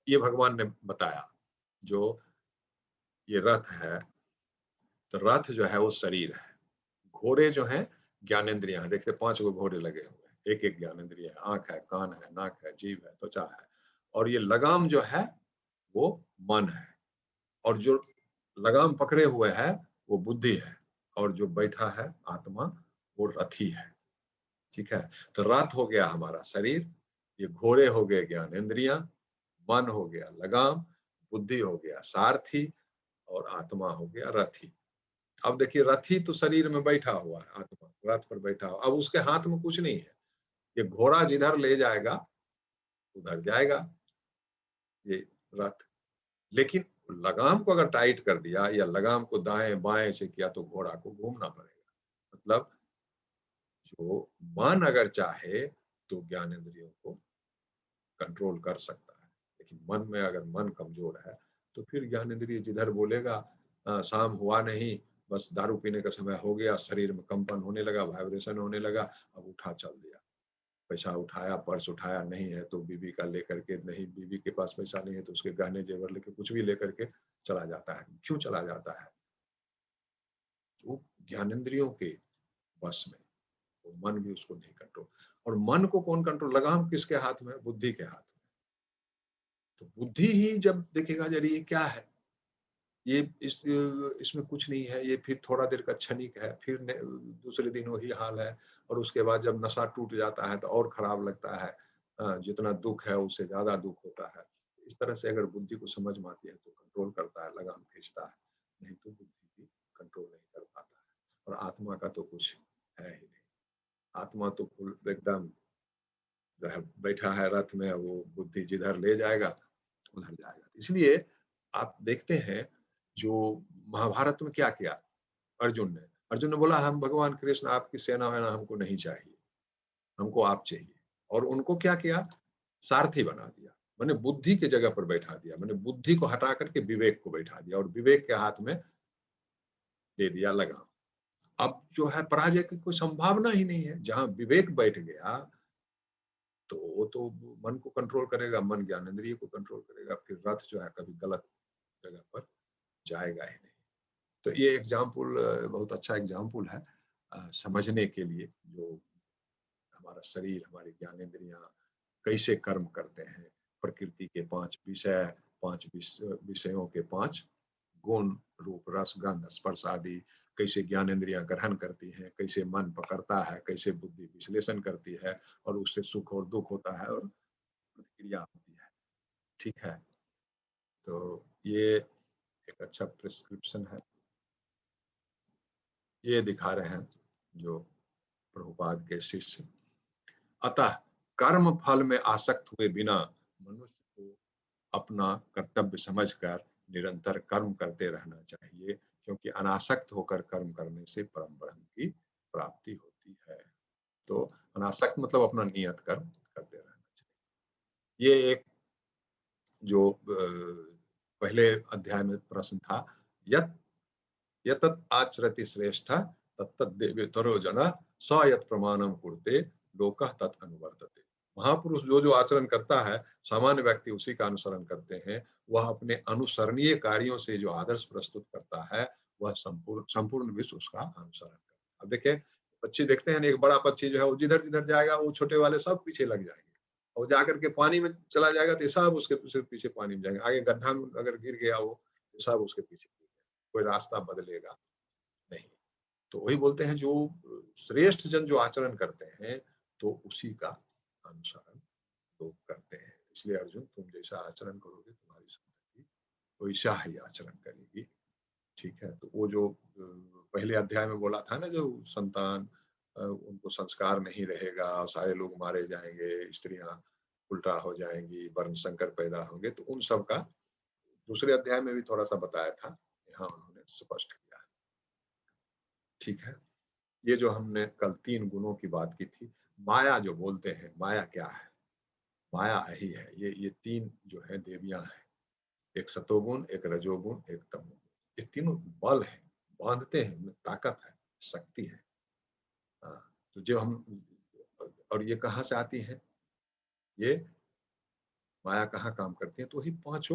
A: ये भगवान ने बताया। जो ये रथ है, तो रथ जो है वो शरीर है, घोड़े जो हैं ज्ञानेंद्रियां हैं। देखते 5 गो घोड़े लगे हुए हैं, एक एक ज्ञानेंद्रिय है, आंख है, कान है, नाक है, जीभ है, त्वचा है। और ये लगाम जो है वो मन है, और जो लगाम पकड़े हुए है वो बुद्धि है, और जो बैठा है आत्मा वो रथी है। ठीक है, तो रथ हो गया हमारा शरीर, ये घोड़े हो गए ज्ञानेंद्रियां, मन हो गया लगाम, बुद्धि हो गया सारथी, और आत्मा हो गया रथी। अब देखिए रथ ही तो शरीर में बैठा हुआ है, आत्मा रथ पर बैठा हुआ, अब उसके हाथ में कुछ नहीं है, ये घोड़ा जिधर ले जाएगा उधर जाएगा ये रथ। लेकिन लगाम को अगर टाइट कर दिया या लगाम को दाएं बाएं से किया तो घोड़ा को घूमना पड़ेगा। मतलब जो मन अगर चाहे तो ज्ञानेंद्रियों को कंट्रोल कर सकता है, लेकिन मन में अगर मन कमजोर है तो फिर ज्ञानेंद्रिय जिधर बोलेगा शाम हुआ नहीं, बस दारू पीने का समय हो गया, शरीर में कंपन होने लगा, वाइब्रेशन होने लगा, अब उठा चल दिया, पैसा उठाया, पर्स उठाया, नहीं है तो बीवी का लेकर के, नहीं बीवी के पास पैसा नहीं है तो उसके गहने जेवर लेके कुछ भी लेकर के चला जाता है। क्यों चला जाता है? वो ज्ञानेंद्रियों के बस में, वो मन भी उसको नहीं कंट्रोल। और मन को कौन कंट्रोल? लगाम किसके हाथ में? बुद्धि के हाथ में। तो बुद्धि ही जब देखेगा यार ये क्या है, ये इसमें कुछ नहीं है, ये फिर थोड़ा देर का क्षणिक है, फिर दूसरे दिन वही हाल है, और उसके बाद जब नशा टूट जाता है तो और खराब लगता है, जितना दुख है उससे ज्यादा दुख होता है। इस तरह से अगर बुद्धि को समझ में आती है तो कंट्रोल करता है, लगाम खींचता है, नहीं तो बुद्धि भी कंट्रोल नहीं कर पाता है। और आत्मा का तो कुछ है ही नहीं, आत्मा तो एकदम जो है बैठा है रथ में, वो बुद्धि जिधर ले जाएगा उधर जाएगा। इसलिए आप देखते हैं जो महाभारत में क्या किया अर्जुन ने बोला हम भगवान कृष्ण आपकी सेना वेना हमको नहीं चाहिए, हमको आप चाहिए। और उनको क्या किया? सारथी बना दिया, मैंने बुद्धि की जगह पर बैठा दिया, मैंने बुद्धि को हटा करके विवेक को बैठा दिया और विवेक के हाथ में दे दिया लगाम। अब जो है पराजय की कोई संभावना ही नहीं है। जहां विवेक बैठ गया तो वो तो मन को कंट्रोल करेगा, मन ज्ञानेंद्रिय को कंट्रोल करेगा, फिर रथ जो है कभी गलत जगह पर जाएगा ही नहीं। तो ये एग्जाम्पल बहुत अच्छा एग्जाम्पल है समझने के लिए, जो हमारा शरीर, हमारी ज्ञानेंद्रियां कैसे कर्म करते हैं, प्रकृति के 5 विषय, 5 विषयों के 5 गुण, रूप रस गंध स्पर्श आदि कैसे ज्ञानेंद्रियां ग्रहण करती हैं, कैसे मन पकड़ता है, कैसे बुद्धि विश्लेषण करती है, और उससे सुख और दुख होता है और प्रतिक्रिया होती है। ठीक है, तो ये एक अच्छा प्रिस्क्रिप्शन है, ये दिखा रहे हैं जो प्रभुपाद के शिष्य। अतः कर्म फल में आसक्त हुए बिना मनुष्य को अपना कर्तव्य समझकर निरंतर कर्म करते रहना चाहिए, क्योंकि अनासक्त होकर कर्म करने से परम ब्रह्म की प्राप्ति होती है। तो अनासक्त मतलब अपना नियत कर्म करते रहना चाहिए। ये एक जो पहले अध्याय में प्रश्न था, यत यतत आचरति श्रेष्ठ तत्तद् देवेतरो जना स यत् प्रमाणम कुरुते लोकः तत् अनुवर्तते। महापुरुष जो जो आचरण करता है सामान्य व्यक्ति उसी का अनुसरण करते हैं। वह अपने अनुसरणीय कार्यों से जो आदर्श प्रस्तुत करता है वह संपूर्ण विश्व उसका अनुसरण करता है। अब देखिए पक्षी देखते हैं, एक बड़ा पक्षी जो है वो जिधर जिधर जाएगा वो छोटे वाले सब पीछे लग जाएंगे, और जाकर के पानी में चला जाएगा तो सब उसके पीछे पानी में जाएंगे। आगे गड्ढा में अगर गिर गया वो तो सब उसके पीछे, कोई रास्ता बदलेगा नहीं। तो वही बोलते हैं जो श्रेष्ठ जन जो आचरण करते हैं तो उसी का अनुसरण लोग करते हैं। इसलिए अर्जुन तुम जैसा आचरण करोगे तुम्हारी संतति वैसा ही आचरण करेगी। ठीक है, तो वो जो पहले अध्याय में बोला था ना, जो संतान उनको संस्कार नहीं रहेगा, सारे लोग मारे जाएंगे, स्त्रियां उल्टा हो जाएंगी, वर्ण संकर पैदा होंगे, तो उन सब का दूसरे अध्याय में भी थोड़ा सा बताया था, यहाँ उन्होंने स्पष्ट किया। ठीक है, ये जो हमने कल 3 गुणों की बात की थी, माया जो बोलते हैं, माया क्या है? माया ही है, ये 3 जो है देवियां हैं, एक सतोगुण, एक रजोगुण, एक तमोगुण। ये तीनों बल है, बांधते हैं, इनमें ताकत है, शक्ति है। तो जो हम, और ये कहाँ से आती है? ये माया कहाँ काम करती है? तो ही 5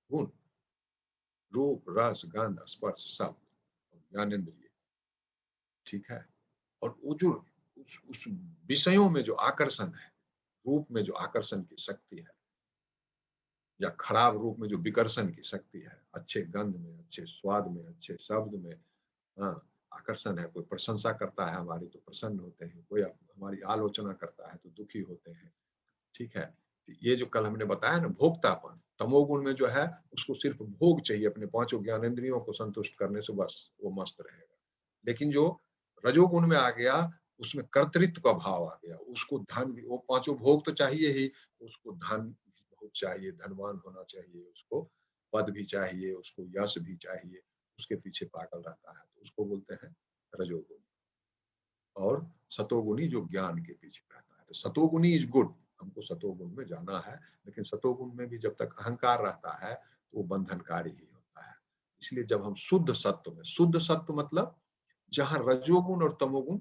A: गुण, रूप रस गंध स्पर्श शब्द ज्ञानेंद्रिय। ठीक है, और वो जो उस विषयों में जो आकर्षण है, रूप में जो आकर्षण की शक्ति है, या खराब रूप में जो विकर्षण की शक्ति है, अच्छे गंध में, अच्छे स्वाद में, अच्छे शब्द में, हाँ आकर्षण है। कोई प्रशंसा करता है हमारी तो प्रसन्न होते हैं, कोई हमारी आलोचना करता है तो दुखी होते हैं। ठीक है, ये जो कल हमने बताया ना भोक्तापन, तमोगुण में जो है उसको सिर्फ भोग चाहिए, अपने पांचों ज्ञानेंद्रियों को संतुष्ट करने से बस वो मस्त रहेगा। लेकिन जो रजोगुण में आ गया उसमें कर्तृत्व का भाव आ गया, उसको धन भी, वो पांचों भोग तो चाहिए ही, उसको धन भी बहुत चाहिए, धनवान होना चाहिए, उसको पद भी चाहिए, उसको यश भी चाहिए, उसके पीछे पागल रहता है, तो उसको बोलते हैं रजोगुण। और सतोगुणी जो ज्ञान के पीछे रहता है, तो सतोगुणी इज गुड, हमको सतोगुण में जाना है, लेकिन सतोगुण में भी जब तक अहंकार रहता है तो वो बंधनकारी ही होता है। इसलिए जब हम शुद्ध सत्व में, शुद्ध सत्व मतलब जहां रजोगुण और तमोगुण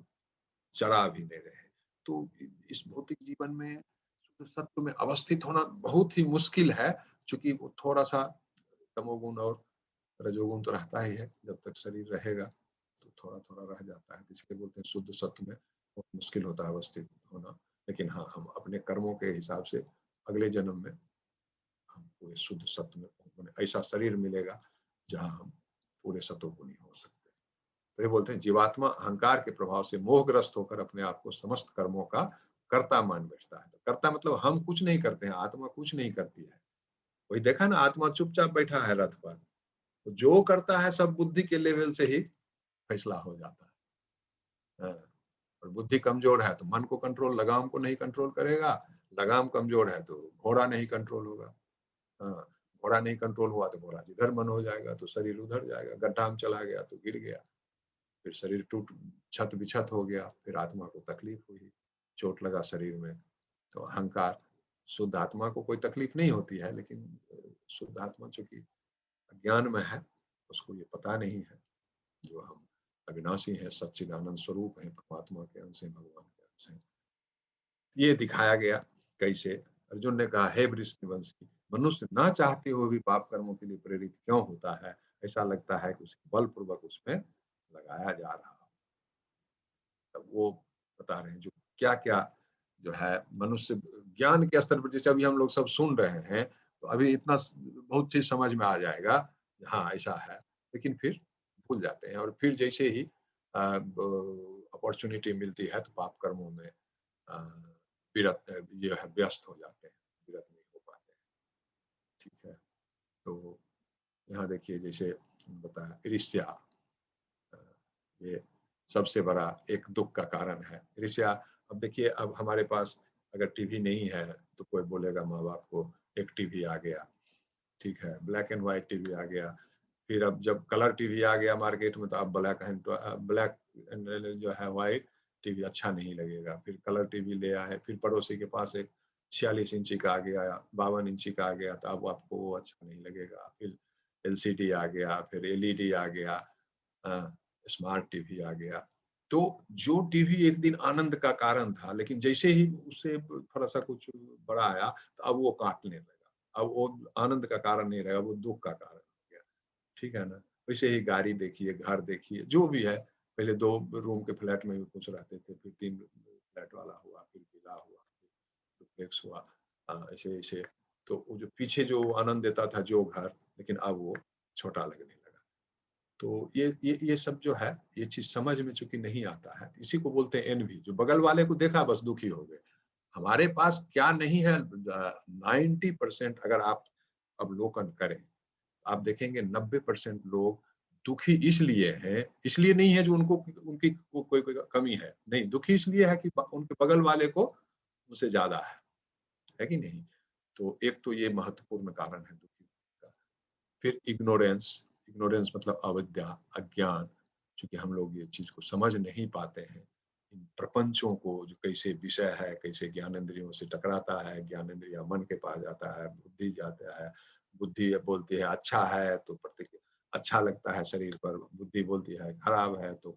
A: जरा भी नहीं रहे, तो इस भौतिक जीवन में शुद्ध सत्व में अवस्थित होना बहुत ही मुश्किल है, क्योंकि वो थोड़ा सा तमोगुण और रजोगुण तो रहता ही है, जब तक शरीर रहेगा तो थोड़ा थोड़ा रह जाता है, इसलिए बोलते हैं शुद्ध सत्व में बहुत मुश्किल होता है अवस्थित होना। लेकिन हाँ, हम अपने कर्मों के हिसाब से अगले जन्म में हम पूरे शुद्ध सत्व में, ऐसा शरीर मिलेगा जहाँ हम पूरे सतोगुणी हो सकते हैं। तो ये बोलते हैं जीवात्मा अहंकार के प्रभाव से मोहग्रस्त होकर अपने आप को समस्त कर्मों का कर्ता मान बैठता है। तो कर्ता मतलब हम कुछ नहीं करते हैं, आत्मा कुछ नहीं करती है। वही देखा ना, आत्मा चुपचाप बैठा है रथ पर, तो जो करता है सब बुद्धि के लेवल से ही फैसला हो जाता है। हाँ, और बुद्धि कमजोर है तो मन को कंट्रोल, लगाम को नहीं कंट्रोल करेगा, लगाम कमजोर है तो घोड़ा नहीं कंट्रोल होगा। हाँ, घोड़ा नहीं कंट्रोल हुआ तो घोड़ा जिधर मन हो जाएगा, तो शरीर उधर जाएगा, गड्ढा में चला गया तो गिर गया, फिर शरीर टूट छत बिछत हो गया, फिर आत्मा को तकलीफ हुई, चोट लगा शरीर में। तो अहंकार, शुद्ध आत्मा को कोई तकलीफ नहीं होती है, लेकिन शुद्ध आत्मा चूंकि अज्ञान में है, उसको ये पता नहीं है जो हम अविनाशी हैं, सच्चिदानंद स्वरूप हैं, परमात्मा के अंश हैं, भगवान के अंश हैं। ये दिखाया गया कैसे। अर्जुन ने कहा, हे वृषनिवंशी, मनुष्य ना चाहते हुए भी पाप कर्मों के लिए प्रेरित क्यों होता है? ऐसा लगता है कि उसे बलपूर्वक उसमें लगाया जा रहा है। तब वो बता रहे हैं जो क्या क्या जो है मनुष्य ज्ञान के स्तर पर, जैसे अभी हम लोग सब सुन रहे हैं, तो अभी इतना बहुत चीज समझ में आ जाएगा, हाँ ऐसा है, लेकिन फिर भूल जाते हैं, और फिर जैसे ही अपॉर्चुनिटी मिलती है तो पाप कर्मों में विरत ये है, व्यस्त हो जाते हैं, विरत नहीं हो पाते हैं। ठीक है, तो यहाँ देखिए जैसे बताया ईर्ष्या, ये सबसे बड़ा एक दुख का कारण है, ईर्ष्या। अब देखिए, अब हमारे पास अगर टीवी नहीं है तो कोई बोलेगा माँ बाप को, एक टीवी आ गया, ठीक है, ब्लैक एंड व्हाइट टीवी आ गया। फिर अब जब कलर टीवी आ गया मार्केट में, तो अब ब्लैक एंड जो है व्हाइट टीवी अच्छा नहीं लगेगा, फिर कलर टीवी ले आए, फिर पड़ोसी के पास एक 46 इंची का आ गया, 52 इंची का आ गया, तो अब आपको वो अच्छा नहीं लगेगा। फिर एलसीडी आ गया, फिर एलईडी आ गया, स्मार्ट टीवी आ गया। तो जो टीवी एक दिन आनंद का कारण था, लेकिन जैसे ही उससे थोड़ा सा कुछ बड़ा आया, तो अब वो काटने लगा, अब वो आनंद का कारण नहीं रहेगा, वो दुख का कारण हो गया। ठीक है ना? वैसे ही गाड़ी देखिए, घर देखिए, जो भी है, पहले 2 रूम के फ्लैट में भी कुछ रहते थे, फिर 3 फ्लैट वाला हुआ, फिर विला हुआ, फिर डुप्लेक्स हुआ, ऐसे ऐसे। तो वो जो पीछे जो आनंद देता था जो घर, लेकिन अब वो छोटा लगने लगा। तो ये सब जो है, ये चीज समझ में चूंकि नहीं आता है, इसी को बोलते हैं एनवी। जो बगल वाले को देखा बस दुखी हो गए। हमारे पास क्या नहीं है, 90% अगर आप अवलोकन करें, आप देखेंगे 90% लोग दुखी इसलिए हैं, इसलिए नहीं है जो उनको उनकी कोई कमी है, नहीं, दुखी इसलिए है कि उनके बगल वाले को उनसे ज्यादा है कि नहीं? तो एक तो ये महत्वपूर्ण कारण है दुखी का। फिर इग्नोरेंस, इग्नोरेंस मतलब अविद्या, अज्ञान, क्योंकि हम लोग ये चीज को समझ नहीं पाते हैं, इन प्रपंचों को, जो कैसे विषय है, कैसे ज्ञानेंद्रियों से टकराता है, ज्ञानेंद्रिया मन के पास जाता है, बुद्धि जाता है, बुद्धि बोलती है अच्छा है तो प्रत्येक अच्छा लगता है शरीर पर, बुद्धि बोलती है खराब है तो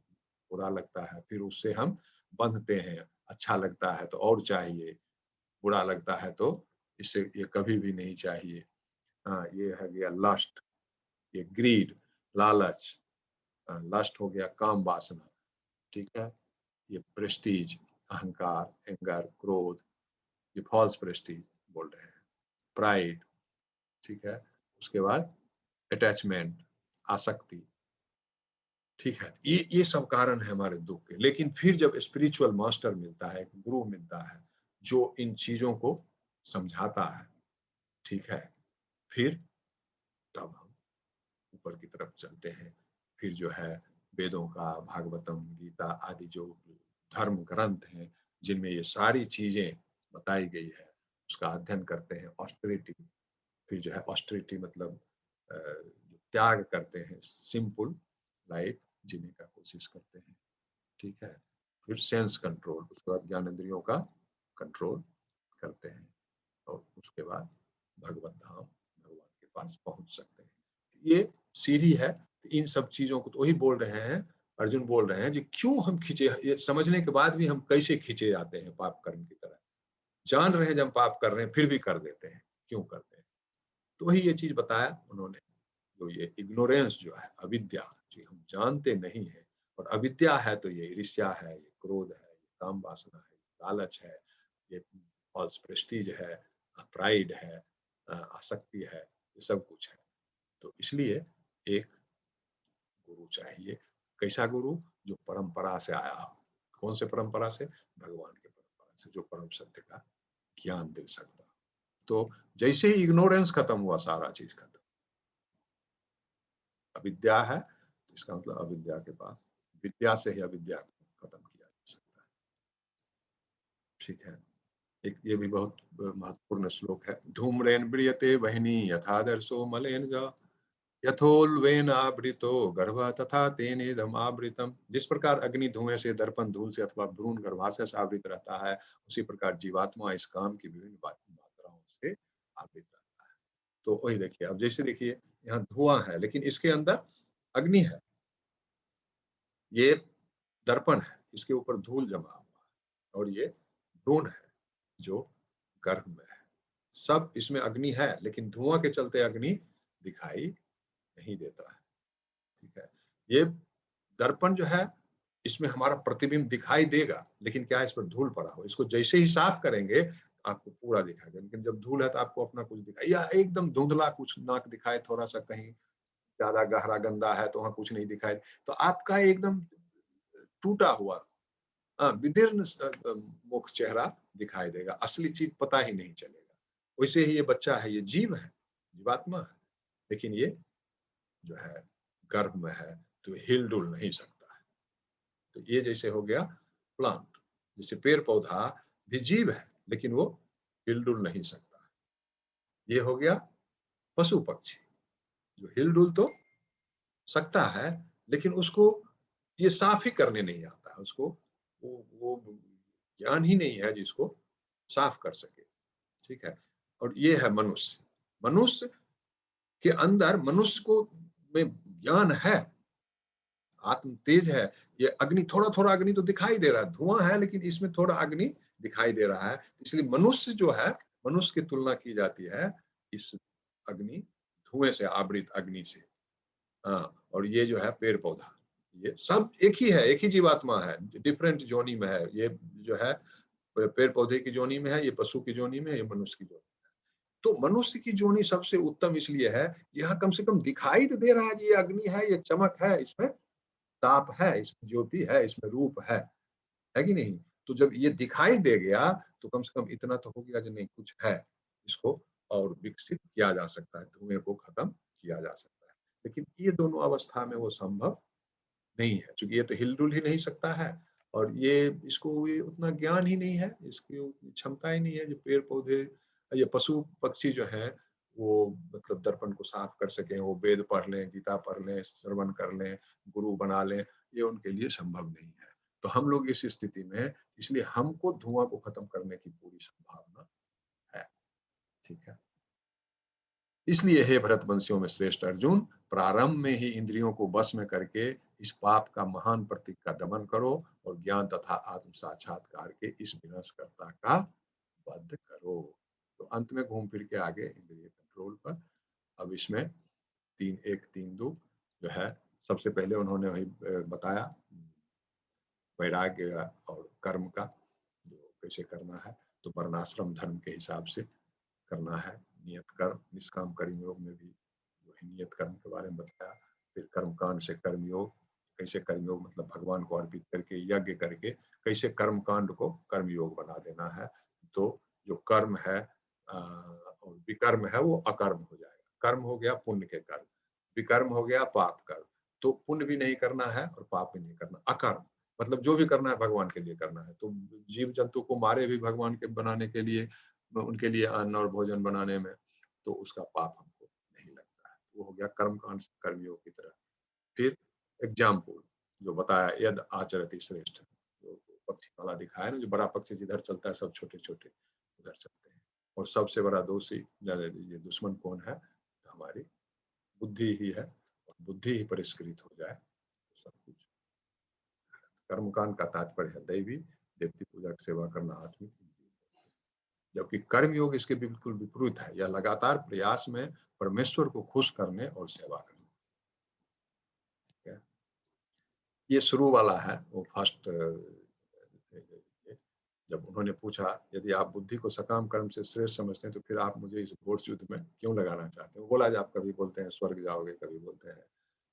A: बुरा लगता है, फिर उससे हम बंधते हैं, अच्छा लगता है तो और चाहिए, बुरा लगता है तो इससे ये कभी भी नहीं चाहिए। हाँ, ये है गया लस्ट, ये ग्रीड, लालच, लस्ट हो गया काम वासना, ठीक है, ये प्रेस्टीज, अहंकार, एंगर, क्रोध, ये फॉल्स प्रेस्टीज बोल रहे हैं, प्राइड, ठीक है, उसके बाद अटैचमेंट, आसक्ति, ठीक है, ये सब कारण है हमारे दुख के। लेकिन फिर जब स्पिरिचुअल मास्टर मिलता है, गुरु मिलता है, जो इन चीजों को समझाता है, ठीक है, फिर तब हम ऊपर की तरफ चलते हैं। फिर जो है वेदों का, भागवतम, गीता आदि जो धर्म ग्रंथ हैं जिनमें ये सारी चीजें बताई गई है, उसका अध्ययन करते हैं। ऑस्टेरिटी, फिर जो है ऑस्टेरिटी मतलब त्याग करते हैं, सिंपल लाइफ जीने का कोशिश करते हैं। ठीक है। फिर सेंस कंट्रोल, उसके बाद ज्ञानेंद्रियों का कंट्रोल करते हैं और उसके बाद भगवत धाम, भगवान के पास पहुंच सकते हैं। ये सीढ़ी है। इन सब चीजों को तो वही बोल रहे हैं, अर्जुन बोल रहे हैं, जो क्यों हम खींचे, ये समझने के बाद भी हम कैसे खींचे जाते हैं पाप कर्म की तरह। जान रहे हैं जब हम पाप कर रहे हैं फिर भी कर देते हैं, क्यों करते हैं? तो वही ये चीज बताया उन्होंने, जो ये इग्नोरेंस जो है, अविद्या, जो हम जानते नहीं है, और अविद्या है तो ये ईर्ष्या है, ये क्रोध है, ये काम वासना है, ये लालच है, ये फॉल्स प्रेस्टीज है, प्राइड है, आसक्ति है, ये सब कुछ है। तो इसलिए एक गुरु चाहिए। कैसा गुरु? जो परंपरा से आया हो। कौन से परंपरा से? भगवान के परंपरा से, जो परम सत्य का ज्ञान दे सकता। तो जैसे ही इग्नोरेंस खत्म हुआ, सारा चीज खत्म। अविद्या है तो इसका मतलब अविद्या के पास, विद्या से ही अविद्या को खत्म किया जा सकता है। ठीक है। एक ये भी बहुत महत्वपूर्ण श्लोक है। धूम्रेन म्रियते वह्नि यथादर्शो मलेन ज यथोल्वेन आवृतो गर्भ तथा तेनेदम आवृतम। जिस प्रकार अग्नि धुएं से, दर्पण धूल से अथवा भ्रूण गर्भाशय से आवृत रहता है, उसी प्रकार जीवात्मा इस काम की विभिन्न मात्राओं से आवृत रहता है। तो वही देखिए, अब जैसे देखिए यहाँ धुआं है लेकिन इसके अंदर अग्नि है। ये दर्पण है, इसके ऊपर धूल जमा हुआ है, और ये भ्रूण है जो गर्भ में है। सब इसमें अग्नि है, लेकिन धुआं के चलते अग्नि दिखाई नहीं देता है। ठीक है। ये दर्पण जो है, इसमें हमारा प्रतिबिंब दिखाई देगा, लेकिन क्या इस पर धूल पड़ा हो। इसको जैसे ही साफ करेंगे आपको पूरा दिखाई देगा, लेकिन जब धूल है तो आपको अपना कुछ दिखाई, या एकदम धुंधला कुछ नाक दिखाए, थोड़ा सा कहीं ज्यादा गहरा गंदा है तो वहां कुछ नहीं दिखाई, तो आपका एकदम टूटा हुआ विदीर्ण मुख चेहरा दिखाई देगा, असली चीज पता ही नहीं चलेगा। वैसे ही ये बच्चा है, ये जीव है, जीवात्मा है, लेकिन ये जो है गर्भ में है तो हिल डुल नहीं सकता है। तो ये जैसे हो गया प्लांट, जैसे पेड़ पौधा भी जीव है लेकिन वो हिल डुल नहीं सकता है। ये हो गया पशु पक्षी, जो हिल डुल तो सकता है लेकिन उसको ये साफ ही करने नहीं आता है। उसको वो ज्ञान ही नहीं है जिसको साफ कर सके। ठीक है। और ये है मनुष्य। मनुष्य के अंदर, मनुष्य को में ज्ञान है, आत्म तेज है। ये अग्नि, थोड़ा थोड़ा अग्नि तो दिखाई दे रहा है, धुआं है लेकिन इसमें थोड़ा अग्नि दिखाई दे रहा है। इसलिए मनुष्य जो है, मनुष्य की तुलना की जाती है इस अग्नि, धुएं से आवृत अग्नि से। हाँ, और ये जो है पेड़ पौधा, ये सब एक ही है, एक ही जीवात्मा है, डिफरेंट जोनी में है। ये जो है पेड़ पौधे की जोनी में है, ये पशु की जोनी में है, ये मनुष्य की जोनी में है। तो मनुष्य की जोनी सबसे उत्तम इसलिए है, यहाँ कम से कम दिखाई तो दे रहा है, ये अग्नि है, ये चमक है, इसमें ताप है, इसमें ज्योति है, इसमें रूप है कि नहीं? तो जब ये दिखाई दे गया तो कम से कम इतना तो हो गया जो नहीं, कुछ है, इसको और विकसित किया जा सकता है, धुएं को खत्म किया जा सकता है। लेकिन ये दोनों अवस्था में वो संभव नहीं है, क्योंकि ये तो हिलडुल ही नहीं सकता है, और ये इसको ये उतना ज्ञान ही नहीं है, इसकी उतनी क्षमता ही नहीं है जो पेड़ पौधे, ये पशु पक्षी जो है वो मतलब दर्पण को साफ कर सकें, वो वेद पढ़ लें, गीता पढ़ लें, श्रवण कर लें, गुरु बना लें, ये उनके लिए संभव नहीं है। तो हम लोग इस स्थिति में, इसलिए हमको धुआं को खत्म करने की पूरी संभावना है। ठीक है। इसलिए हे भरतवंशियों में श्रेष्ठ अर्जुन, प्रारंभ में ही इंद्रियों को वश में करके इस पाप का महान प्रतीक का दमन करो और ज्ञान तथा आत्म साक्षात्कार के इस विनाशकर्ता का वध करो। तो अंत में घूम फिर के आगे इंद्रिय कंट्रोल पर। अब इसमें 3:1-3:2 जो है, सबसे पहले उन्होंने वही बताया वैराग्य और कर्म का, जो कैसे करना है। तो वर्णाश्रम धर्म के हिसाब से करना है। नियत कर्म, निष्काम कर्म योग में भी वही नियत कर्म के बारे में बताया। फिर कर्मकांड से कर्मयोग, कैसे कर्मयोग मतलब भगवान को अर्पित करके, यज्ञ करके कैसे कर्मकांड को कर्मयोग बना देना है। तो जो कर्म है और विकर्म है वो अकर्म हो जाएगा, कर्म हो गया पुण्य के कर्म, विकर्म हो गया पाप कर्म। तो पुण्य भी नहीं करना है और पाप भी नहीं करना, अकर्म मतलब जो भी करना है भगवान के लिए करना है। तो जीव जंतु को मारे भी भगवान के बनाने के लिए, उनके लिए अन्न और भोजन बनाने में, तो उसका पाप हमको नहीं लगता है। वो हो गया कर्म कांड कर्मियों की तरह। फिर एग्जाम्पल जो बताया, यद आचरति श्रेष्ठ, जो पक्षी वाला दिखाया ना, जो बड़ा पक्षी जिधर चलता है सब छोटे छोटे उधर चलते हैं। और सबसे बड़ा दोषी ये दुश्मन कौन है? तो हमारी बुद्धि ही है। और बुद्धि ही परिष्कृत हो जाए तो सब कुछ। कर्मकांड का तात्पर्य है दैवी, देवती पूजा की सेवा करना आत्मिक, जबकि कर्म योग इसके बिल्कुल विपरीत है। यह लगातार प्रयास में परमेश्वर को खुश करने और सेवा करने। ये शुरू वाला है, वो फर्स्ट। जब उन्होंने पूछा यदि आप बुद्धि को सकाम कर्म से श्रेष्ठ समझते हैं तो फिर आप मुझे इस घोर युद्ध में क्यों लगाना चाहते हैं? वो बोला, आप कभी बोलते हैं स्वर्ग जाओगे, कभी बोलते हैं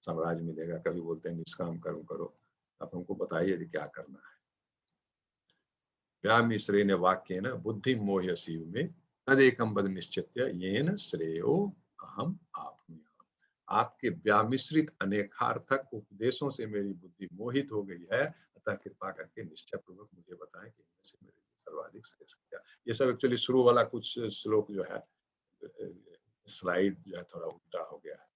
A: साम्राज्य मिलेगा, कभी बोलते हैं निष्काम कर्म करो, आप हमको बताइए कि क्या करना है। व्यामिश्रे ने वाक्य न बुद्धि मोह्य शिव में तदेकम बद निश्चित्य येन श्रेयो अहम आपमेय। आपके व्यामिश्रित अनेकार्थक उपदेशों से मेरी बुद्धि मोहित हो गई है, अतः कृपा करके निश्चय पूर्वक मुझे बताएं कि इनमें से मेरे लिए सर्वाधिक श्रेष्ठ क्या। ये सब एक्चुअली शुरू वाला कुछ श्लोक जो है, स्लाइड जो है थोड़ा उल्टा हो गया है।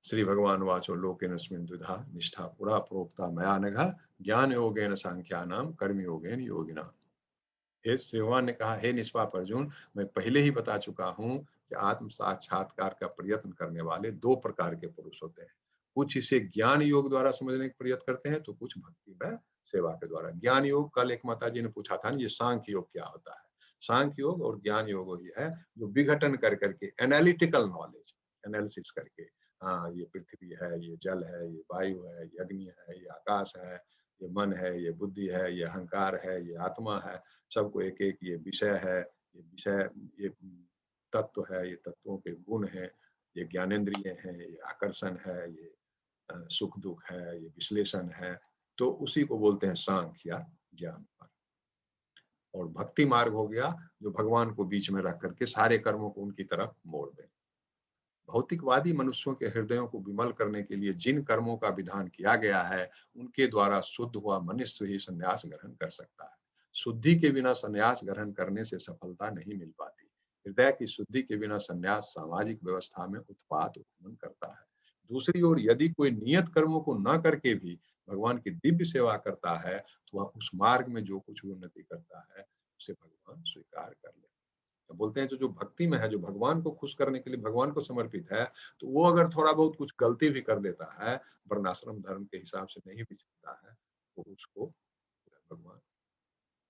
A: श्री भगवान वाचो लोकेनस्मिन् द्विधा निष्ठा पुरा प्रोक्ता मया नघ ज्ञान योगेन सांख्यानाम कर्म योगेन योगिना। हे श्री भगवान ने कहा, हे निष्पाप अर्जुन, मैं पहले ही बता चुका हूं कि आत्म साक्षात्कार का प्रयत्न करने वाले दो प्रकार के पुरुष होते हैं। कुछ इसे ज्ञान योग द्वारा समझने का प्रयत्न करते हैं, तो कुछ भक्ति में सेवा के द्वारा। ज्ञान योग, कल एक माता जी ने पूछा था, ये सांख्य योग क्या होता है? सांख्य योग और ज्ञान योग वही है जो विघटन कर करके, एनालिटिकल नॉलेज, एनालिसिस करके, हाँ ये पृथ्वी है, ये जल है, ये वायु है, ये अग्नि है, ये आकाश है, ये मन है, ये बुद्धि है, ये अहंकार है, ये आत्मा है, सबको एक एक ये विषय है, ये विषय, ये तत्व है, ये तत्वों के गुण हैं, ये ज्ञानेंद्रिय हैं, ये आकर्षण है, ये सुख दुख है, ये विश्लेषण है। तो उसी को बोलते हैं सांख्य या ज्ञान मार्ग। और भक्ति मार्ग हो गया जो भगवान को बीच में रख करके सारे कर्मों को उनकी तरफ मोड़ दे। भौतिकवादी मनुष्यों के हृदयों को विमल करने के लिए जिन कर्मों का विधान किया गया है, उनके द्वारा शुद्ध हुआ मनुष्य ही संन्यास ग्रहण कर सकता है। शुद्धि के बिना संन्यास ग्रहण करने से सफलता नहीं मिल पाती। हृदय की शुद्धि के बिना संन्यास सामाजिक व्यवस्था में उत्पात उत्पन्न करता है। दूसरी ओर यदि कोई नियत कर्मों को न करके भी भगवान की दिव्य सेवा करता है, तो वह उस मार्ग में जो कुछ भी उन्नति करता है उसे भगवान स्वीकार कर ले। तो बोलते हैं जो भक्ति में है, जो भगवान को खुश करने के लिए भगवान को समर्पित है, तो वो अगर थोड़ा बहुत कुछ गलती भी कर देता है, वर्णाश्रम धर्म के हिसाब से नहीं भी चलता है, तो उसको भगवान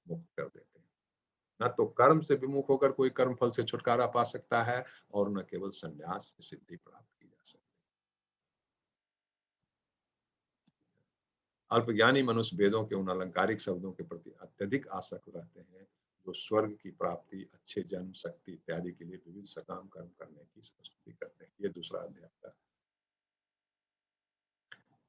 A: मुक्त कर देते हैं। न तो कर्म से विमुख होकर कोई कर्म फल से छुटकारा पा सकता है, और न केवल संन्यास से सिद्धि प्राप्त की जा सकती है। अल्पज्ञानी मनुष्य वेदों के उन अलंकारिक शब्दों के प्रति अत्यधिक आसक्त रहते हैं जो स्वर्ग की प्राप्ति, अच्छे जन्म, शक्ति इत्यादि के लिए विविध सकाम कर्म करने की स्तुति करते हैं। ये दूसरा अध्याय का।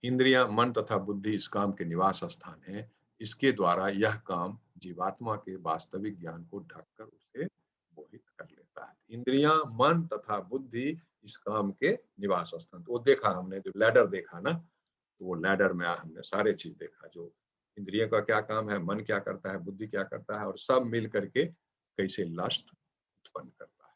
A: इंद्रियां, मन तथा बुद्धि इस काम के निवास स्थान है। इसके द्वारा यह काम जीवात्मा के वास्तविक ज्ञान को ढककर उसे मोहित कर लेता है। इंद्रियां, मन तथा बुद्धि इस काम के निवास स्थान। तो वो देखा हमने, जो लैडर देखा ना, तो वो लैडर में हमने सारे चीज देखा, जो इंद्रियों का क्या काम है, मन क्या करता है, बुद्धि क्या करता है, और सब मिल करके कैसे लस्ट उत्पन्न करता है।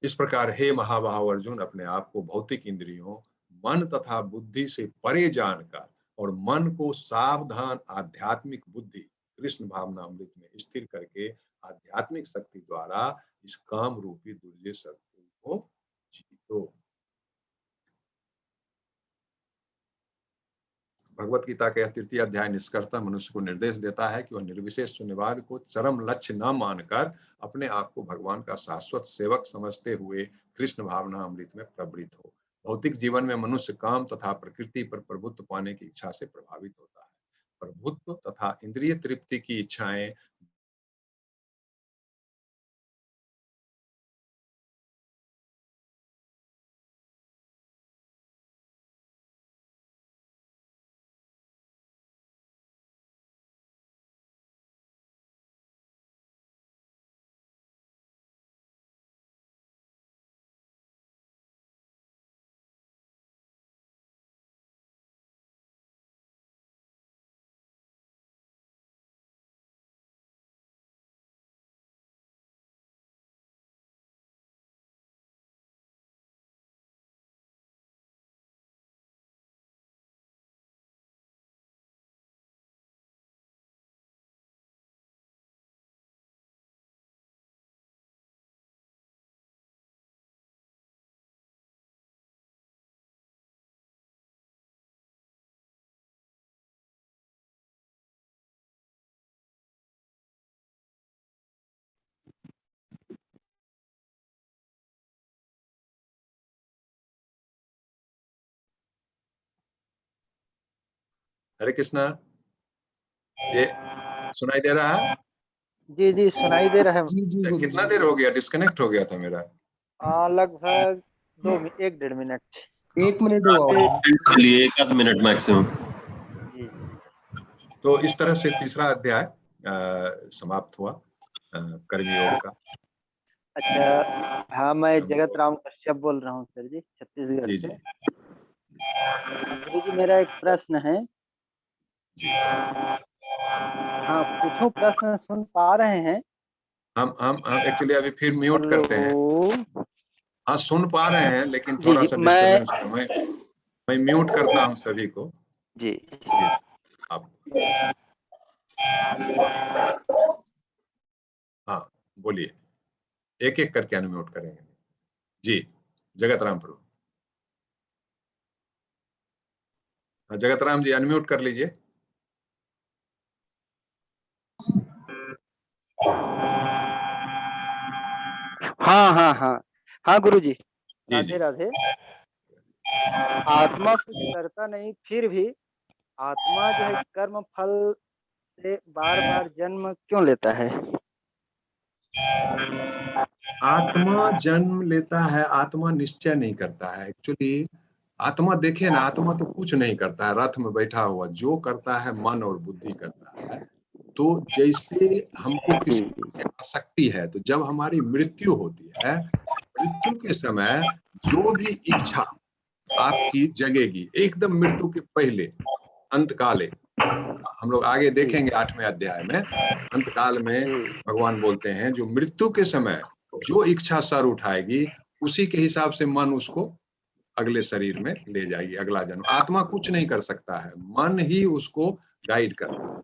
A: इस प्रकार हे महाबाहो अर्जुन, अपने आप को भौतिक इंद्रियों, मन तथा बुद्धि से परे जानकर और मन को सावधान आध्यात्मिक बुद्धि कृष्ण भावना अमृत में स्थिर करके आध्यात्मिक शक्ति द्वारा इस काम रूपी दुर्जय शत्रु को जीतो। भगवत गीता के तृतीय अध्याय निष्कर्षतः मनुष्य को निर्देश देता है कि वह निर्विशेष शून्यवाद को चरम लक्ष्य न मानकर अपने आप को भगवान का शाश्वत सेवक समझते हुए कृष्ण भावना अमृत में प्रवृत्त हो। भौतिक जीवन में मनुष्य काम तथा प्रकृति पर प्रभुत्व पाने की इच्छा से प्रभावित होता है। प्रभुत्व तथा इंद्रिय तृप्ति की इच्छाएं हरे कृष्णा, ये सुनाई दे रहा है?
E: जी जी सुनाई दे रहा है।
F: जी जी गुरु
A: कितना
F: जी।
A: देर हो गया? डिस्कनेक्ट हो गया था मेरा।
E: लगभग 1-1.5 मिनट।
F: 1 मिनट हुआ होगा।
G: के लिए 1 मिनट मैक्सिमम।
E: जी जी।
A: तो इस तरह से तीसरा अध्याय समाप्त हुआ कर्मयोग का।
E: अच्छा हाँ, मैं
A: हम
E: जगत
A: लोग-
E: राम कश्यप बोल रहा हूँ सर जी, छत्तीसगढ़
A: जी
E: से।
A: जी
E: गुरु जी मेरा एक प्रश्न है।
A: जी।
E: हाँ पूछूं, प्रश्न सुन पा रहे हैं?
A: हम एक्चुअली अभी फिर म्यूट
E: हेलो।
A: करते हैं। हाँ सुन पा रहे हैं, लेकिन
E: जी
A: थोड़ा
E: जी
A: सा
E: मैं
A: डिस्टरबेंस है। मैं म्यूट करता हूँ सभी को।
E: जी
A: फिर आप हाँ बोलिए, एक एक करके अनम्यूट करेंगे। जी जगत राम प्रभु। हाँ, जगत राम जी अनम्यूट कर लीजिए।
E: हाँ हाँ हाँ हाँ गुरु जी।
A: जी
E: राधे
A: जी।
E: राधे। आत्मा कुछ करता नहीं, फिर भी आत्मा जो है कर्म फल से बार बार जन्म क्यों लेता है?
A: आत्मा जन्म लेता है, आत्मा निश्चय नहीं करता है। एक्चुअली आत्मा देखिए ना, आत्मा तो कुछ नहीं करता है, रथ में बैठा हुआ जो करता है मन और बुद्धि करता है। तो जैसे हमको किसी से आसक्ति है, तो जब हमारी मृत्यु होती है, मृत्यु के समय जो भी इच्छा आपकी जगेगी एकदम मृत्यु के पहले, अंतकाले, हम लोग आगे देखेंगे 8वें अध्याय में, अंतकाल में भगवान बोलते हैं जो मृत्यु के समय जो इच्छा सर उठाएगी उसी के हिसाब से मन उसको अगले शरीर में ले जाएगी, अगला जन्म। आत्मा कुछ नहीं कर सकता है, मन ही उसको गाइड करता है।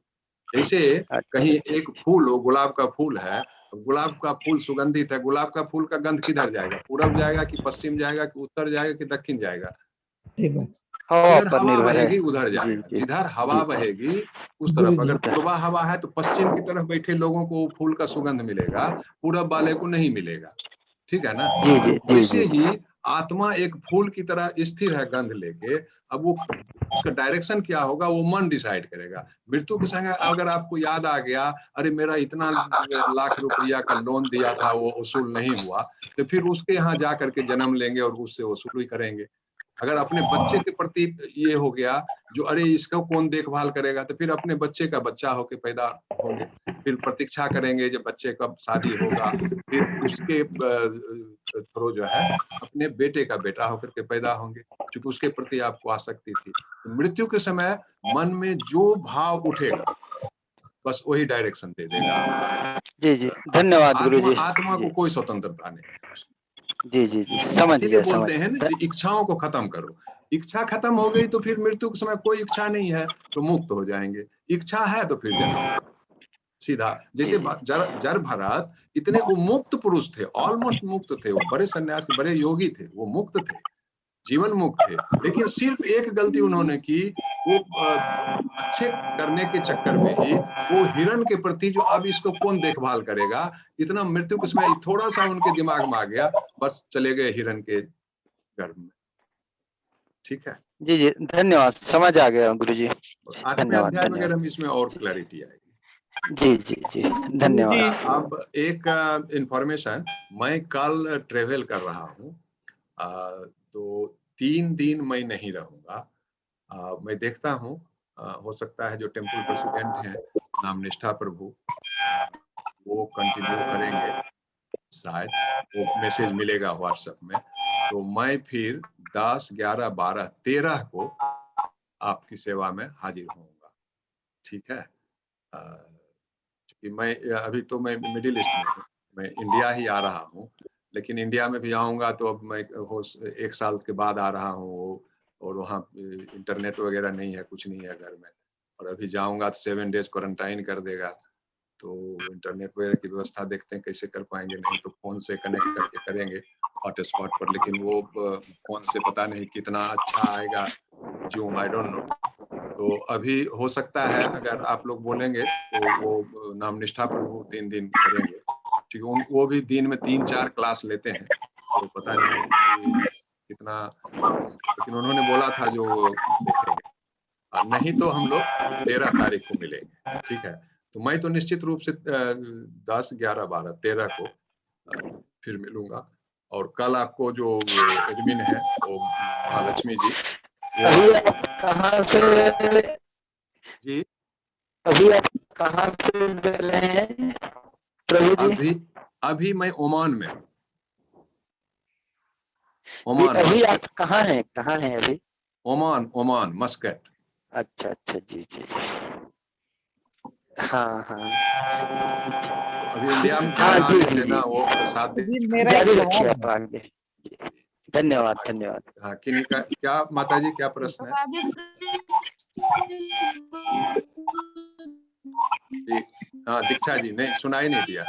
A: जैसे कहीं एक फूल हो, गुलाब का फूल है, गुलाब का फूल सुगंधित है, गुलाब का फूल का गंध किधर जाएगा? पूरब जाएगा कि पश्चिम जाएगा कि उत्तर जाएगा कि दक्षिण जाएगा?
F: सही बात।
E: हवा
A: जिधर
E: पर
A: हवा
E: निर्भर है।
A: बहेगी उधर
E: जी
A: जाएगा,
E: जी
A: जिधर हवा
E: जी
A: बहेगी उस
F: गुरु
A: तरफ।
F: जी।
A: अगर पूर्वा हवा है तो पश्चिम की तरफ बैठे लोगों को वो फूल का सुगंध मिलेगा, पूरब वाले को नहीं मिलेगा। ठीक है ना?
E: जी जी
A: तो
E: जी
A: वैसे
E: जी।
A: ही आत्मा एक फूल की तरह स्थिर है गंध लेके। अब वो उसका डायरेक्शन क्या होगा वो मन डिसाइड करेगा। मृत्यु के संग अगर आपको याद आ गया, अरे मेरा इतना लाख रुपया का लोन दिया था वो वसूल नहीं हुआ, तो फिर उसके यहाँ जा करके जन्म लेंगे और उससे वसूल करेंगे। अगर अपने बच्चे के प्रति ये हो गया जो अरे इसका कौन देखभाल करेगा, तो फिर अपने बच्चे का बच्चा होके पैदा होंगे। फिर प्रतीक्षा करेंगे जब बच्चे कब शादी होगा, फिर उसके थ्रू जो है अपने बेटे का बेटा होकर के पैदा होंगे, क्योंकि उसके प्रति आपको आसक्ति थी। तो मृत्यु के समय मन में जो भाव उठेगा बस वही डायरेक्शन दे देगा आपका।
E: जी जी धन्यवाद गुरु
A: आत्मा
E: जी।
A: आत्मा को
E: जी
A: कोई स्वतंत्रता नहीं है।
E: जी जी जी समझ
A: इसीलिए
E: गया समझ
A: बोलते हैं ना
E: गया।
A: कि इच्छाओं को खत्म करो। इच्छा खत्म हो गई तो फिर मृत्यु के समय कोई इच्छा नहीं है तो मुक्त हो जाएंगे। इच्छा है तो फिर जन्म सीधा।
E: जी
A: जैसे
E: जी
A: जर भरत इतने वो मुक्त पुरुष थे, ऑलमोस्ट मुक्त थे, वो बड़े सन्यासी बड़े योगी थे, वो मुक्त थे, जीवन मुक्त थे, लेकिन सिर्फ एक गलती उन्होंने की, वो अच्छे करने के चक्कर में ही वो हिरण के प्रति जो अब इसको कौन देखभाल करेगा, इतना मृत्यु के समय थोड़ा सा उनके दिमाग में आ गया, बस चले गए हिरण के गर्भ में। ठीक है?
E: जी जी धन्यवाद, समझ आ गया गुरु जी।
A: 8वें
E: धन्यवाद
A: अध्याय
E: धन्यवाद।
A: वगैरह में इसमें और क्लैरिटी आएगी।
E: जी जी जी धन्यवाद।
A: अब एक इंफॉर्मेशन, मैं कल ट्रेवल कर रहा हूँ, तो 3 दिन मैं नहीं रहूंगा। मैं देखता हूँ, हो सकता है जो टेम्पल प्रेसिडेंट हैं नाम निष्ठा प्रभु, वो कंटिन्यू करेंगे, शायद वो मैसेज मिलेगा व्हाट्सएप में। तो मैं फिर 10, 11, 12, 13 को आपकी सेवा में हाजिर होऊंगा। ठीक है? क्योंकि मैं अभी तो मैं मिडिल ईस्ट में हूँ, मैं इंडिया ही आ रहा हूँ, लेकिन इंडिया में भी आऊँगा तो अब मैं 1 साल के बाद आ रहा हूँ, और वहाँ इंटरनेट वगैरह नहीं है, कुछ नहीं है घर में, और अभी जाऊँगा तो 7 डेज क्वारंटाइन कर देगा। तो इंटरनेट वगैरह की व्यवस्था देखते हैं कैसे कर पाएंगे, नहीं तो फोन से कनेक्ट करके करेंगे हॉटस्पॉट पर, लेकिन वो फोन से पता नहीं कितना अच्छा आएगा जूम, आई डोंट नो। तो अभी हो सकता है अगर आप लोग बोलेंगे तो वो नाम निष्ठा प्रभु 3 दिन करेंगे, क्योंकि वो भी दिन में 3-4 क्लास लेते हैं, तो पता नहीं कि कितना, लेकिन उन्होंने बोला था जो देखेंगे। नहीं तो हम लोग 13 तारीख को मिलेंगे, ठीक है। तो मैं तो निश्चित रूप से 10, 11, 12, 13 को फिर मिलूंगा। और कल आपको जो एडमिन है वो महालक्ष्मी जी,
E: अभी आप कहाँ से
A: जी
E: अभी आप कहाँ से बोल रहे हैं प्रभु जी?
A: अभी मैं ओमान में हूँ।
E: अभी आप कहाँ हैं अभी?
A: Oman Muscat.
E: अच्छा अच्छा, जी जी जी, हाँ हाँ,
A: अभी इंडिया में
E: हाँ जी
A: आने
E: जी
A: से
E: जी,
A: ना वो 7 दिन।
F: जी मेरा एक
E: जारी
F: सवाल
E: रखिए
F: है।
E: आप आगे। जी, धन्यवाद धन्यवाद।
A: हाँ, किन्हीं का क्या माता जी क्या प्रश्न है जी? हाँ दीक्षा जी, नहीं सुनाई नहीं दिया।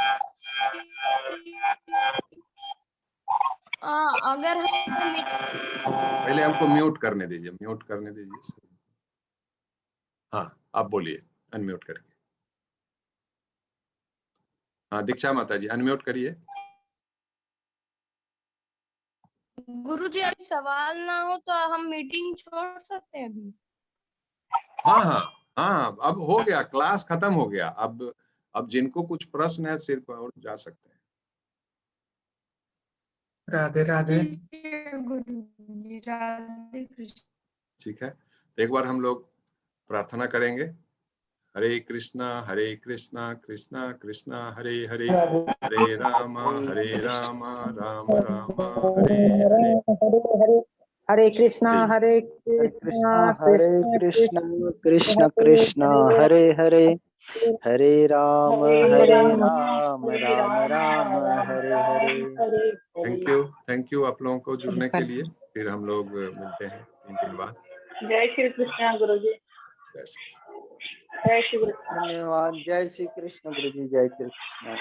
C: अगर हम
A: पहले हमको म्यूट करने दीजिए। हाँ आप बोलिए अनम्यूट करके। हाँ दीक्षा माता जी अनम्यूट करिए।
C: गुरुजी अभी सवाल ना हो तो हम मीटिंग छोड़ सकते हैं अभी?
A: हाँ हाँ हाँ, अब हो गया, क्लास खत्म हो गया। अब जिनको कुछ प्रश्न है सिर्फ और जा सकते हैं।
H: राधे राधे।
C: गुरुजी राधे कृष्ण।
A: ठीक है, तो एक बार हम लोग प्रार्थना करेंगे। हरे कृष्णा कृष्णा कृष्णा हरे हरे, हरे राम राम राम हरे हरे।
I: हरे कृष्णा
A: जी
E: हरे कृष्णा कृष्ण कृष्ण हरे हरे, हरे राम राम राम हरे हरे।
A: थैंक यू आप लोगों को जुड़ने के लिए। फिर हम लोग मिलते हैं 3 दिन बाद।
I: जय श्री कृष्ण गुरुजी।
A: जय श्री कृष्ण।
I: जय श्री कृष्ण।
E: धन्यवाद। जय श्री कृष्ण गुरु जी, जय श्री कृष्ण।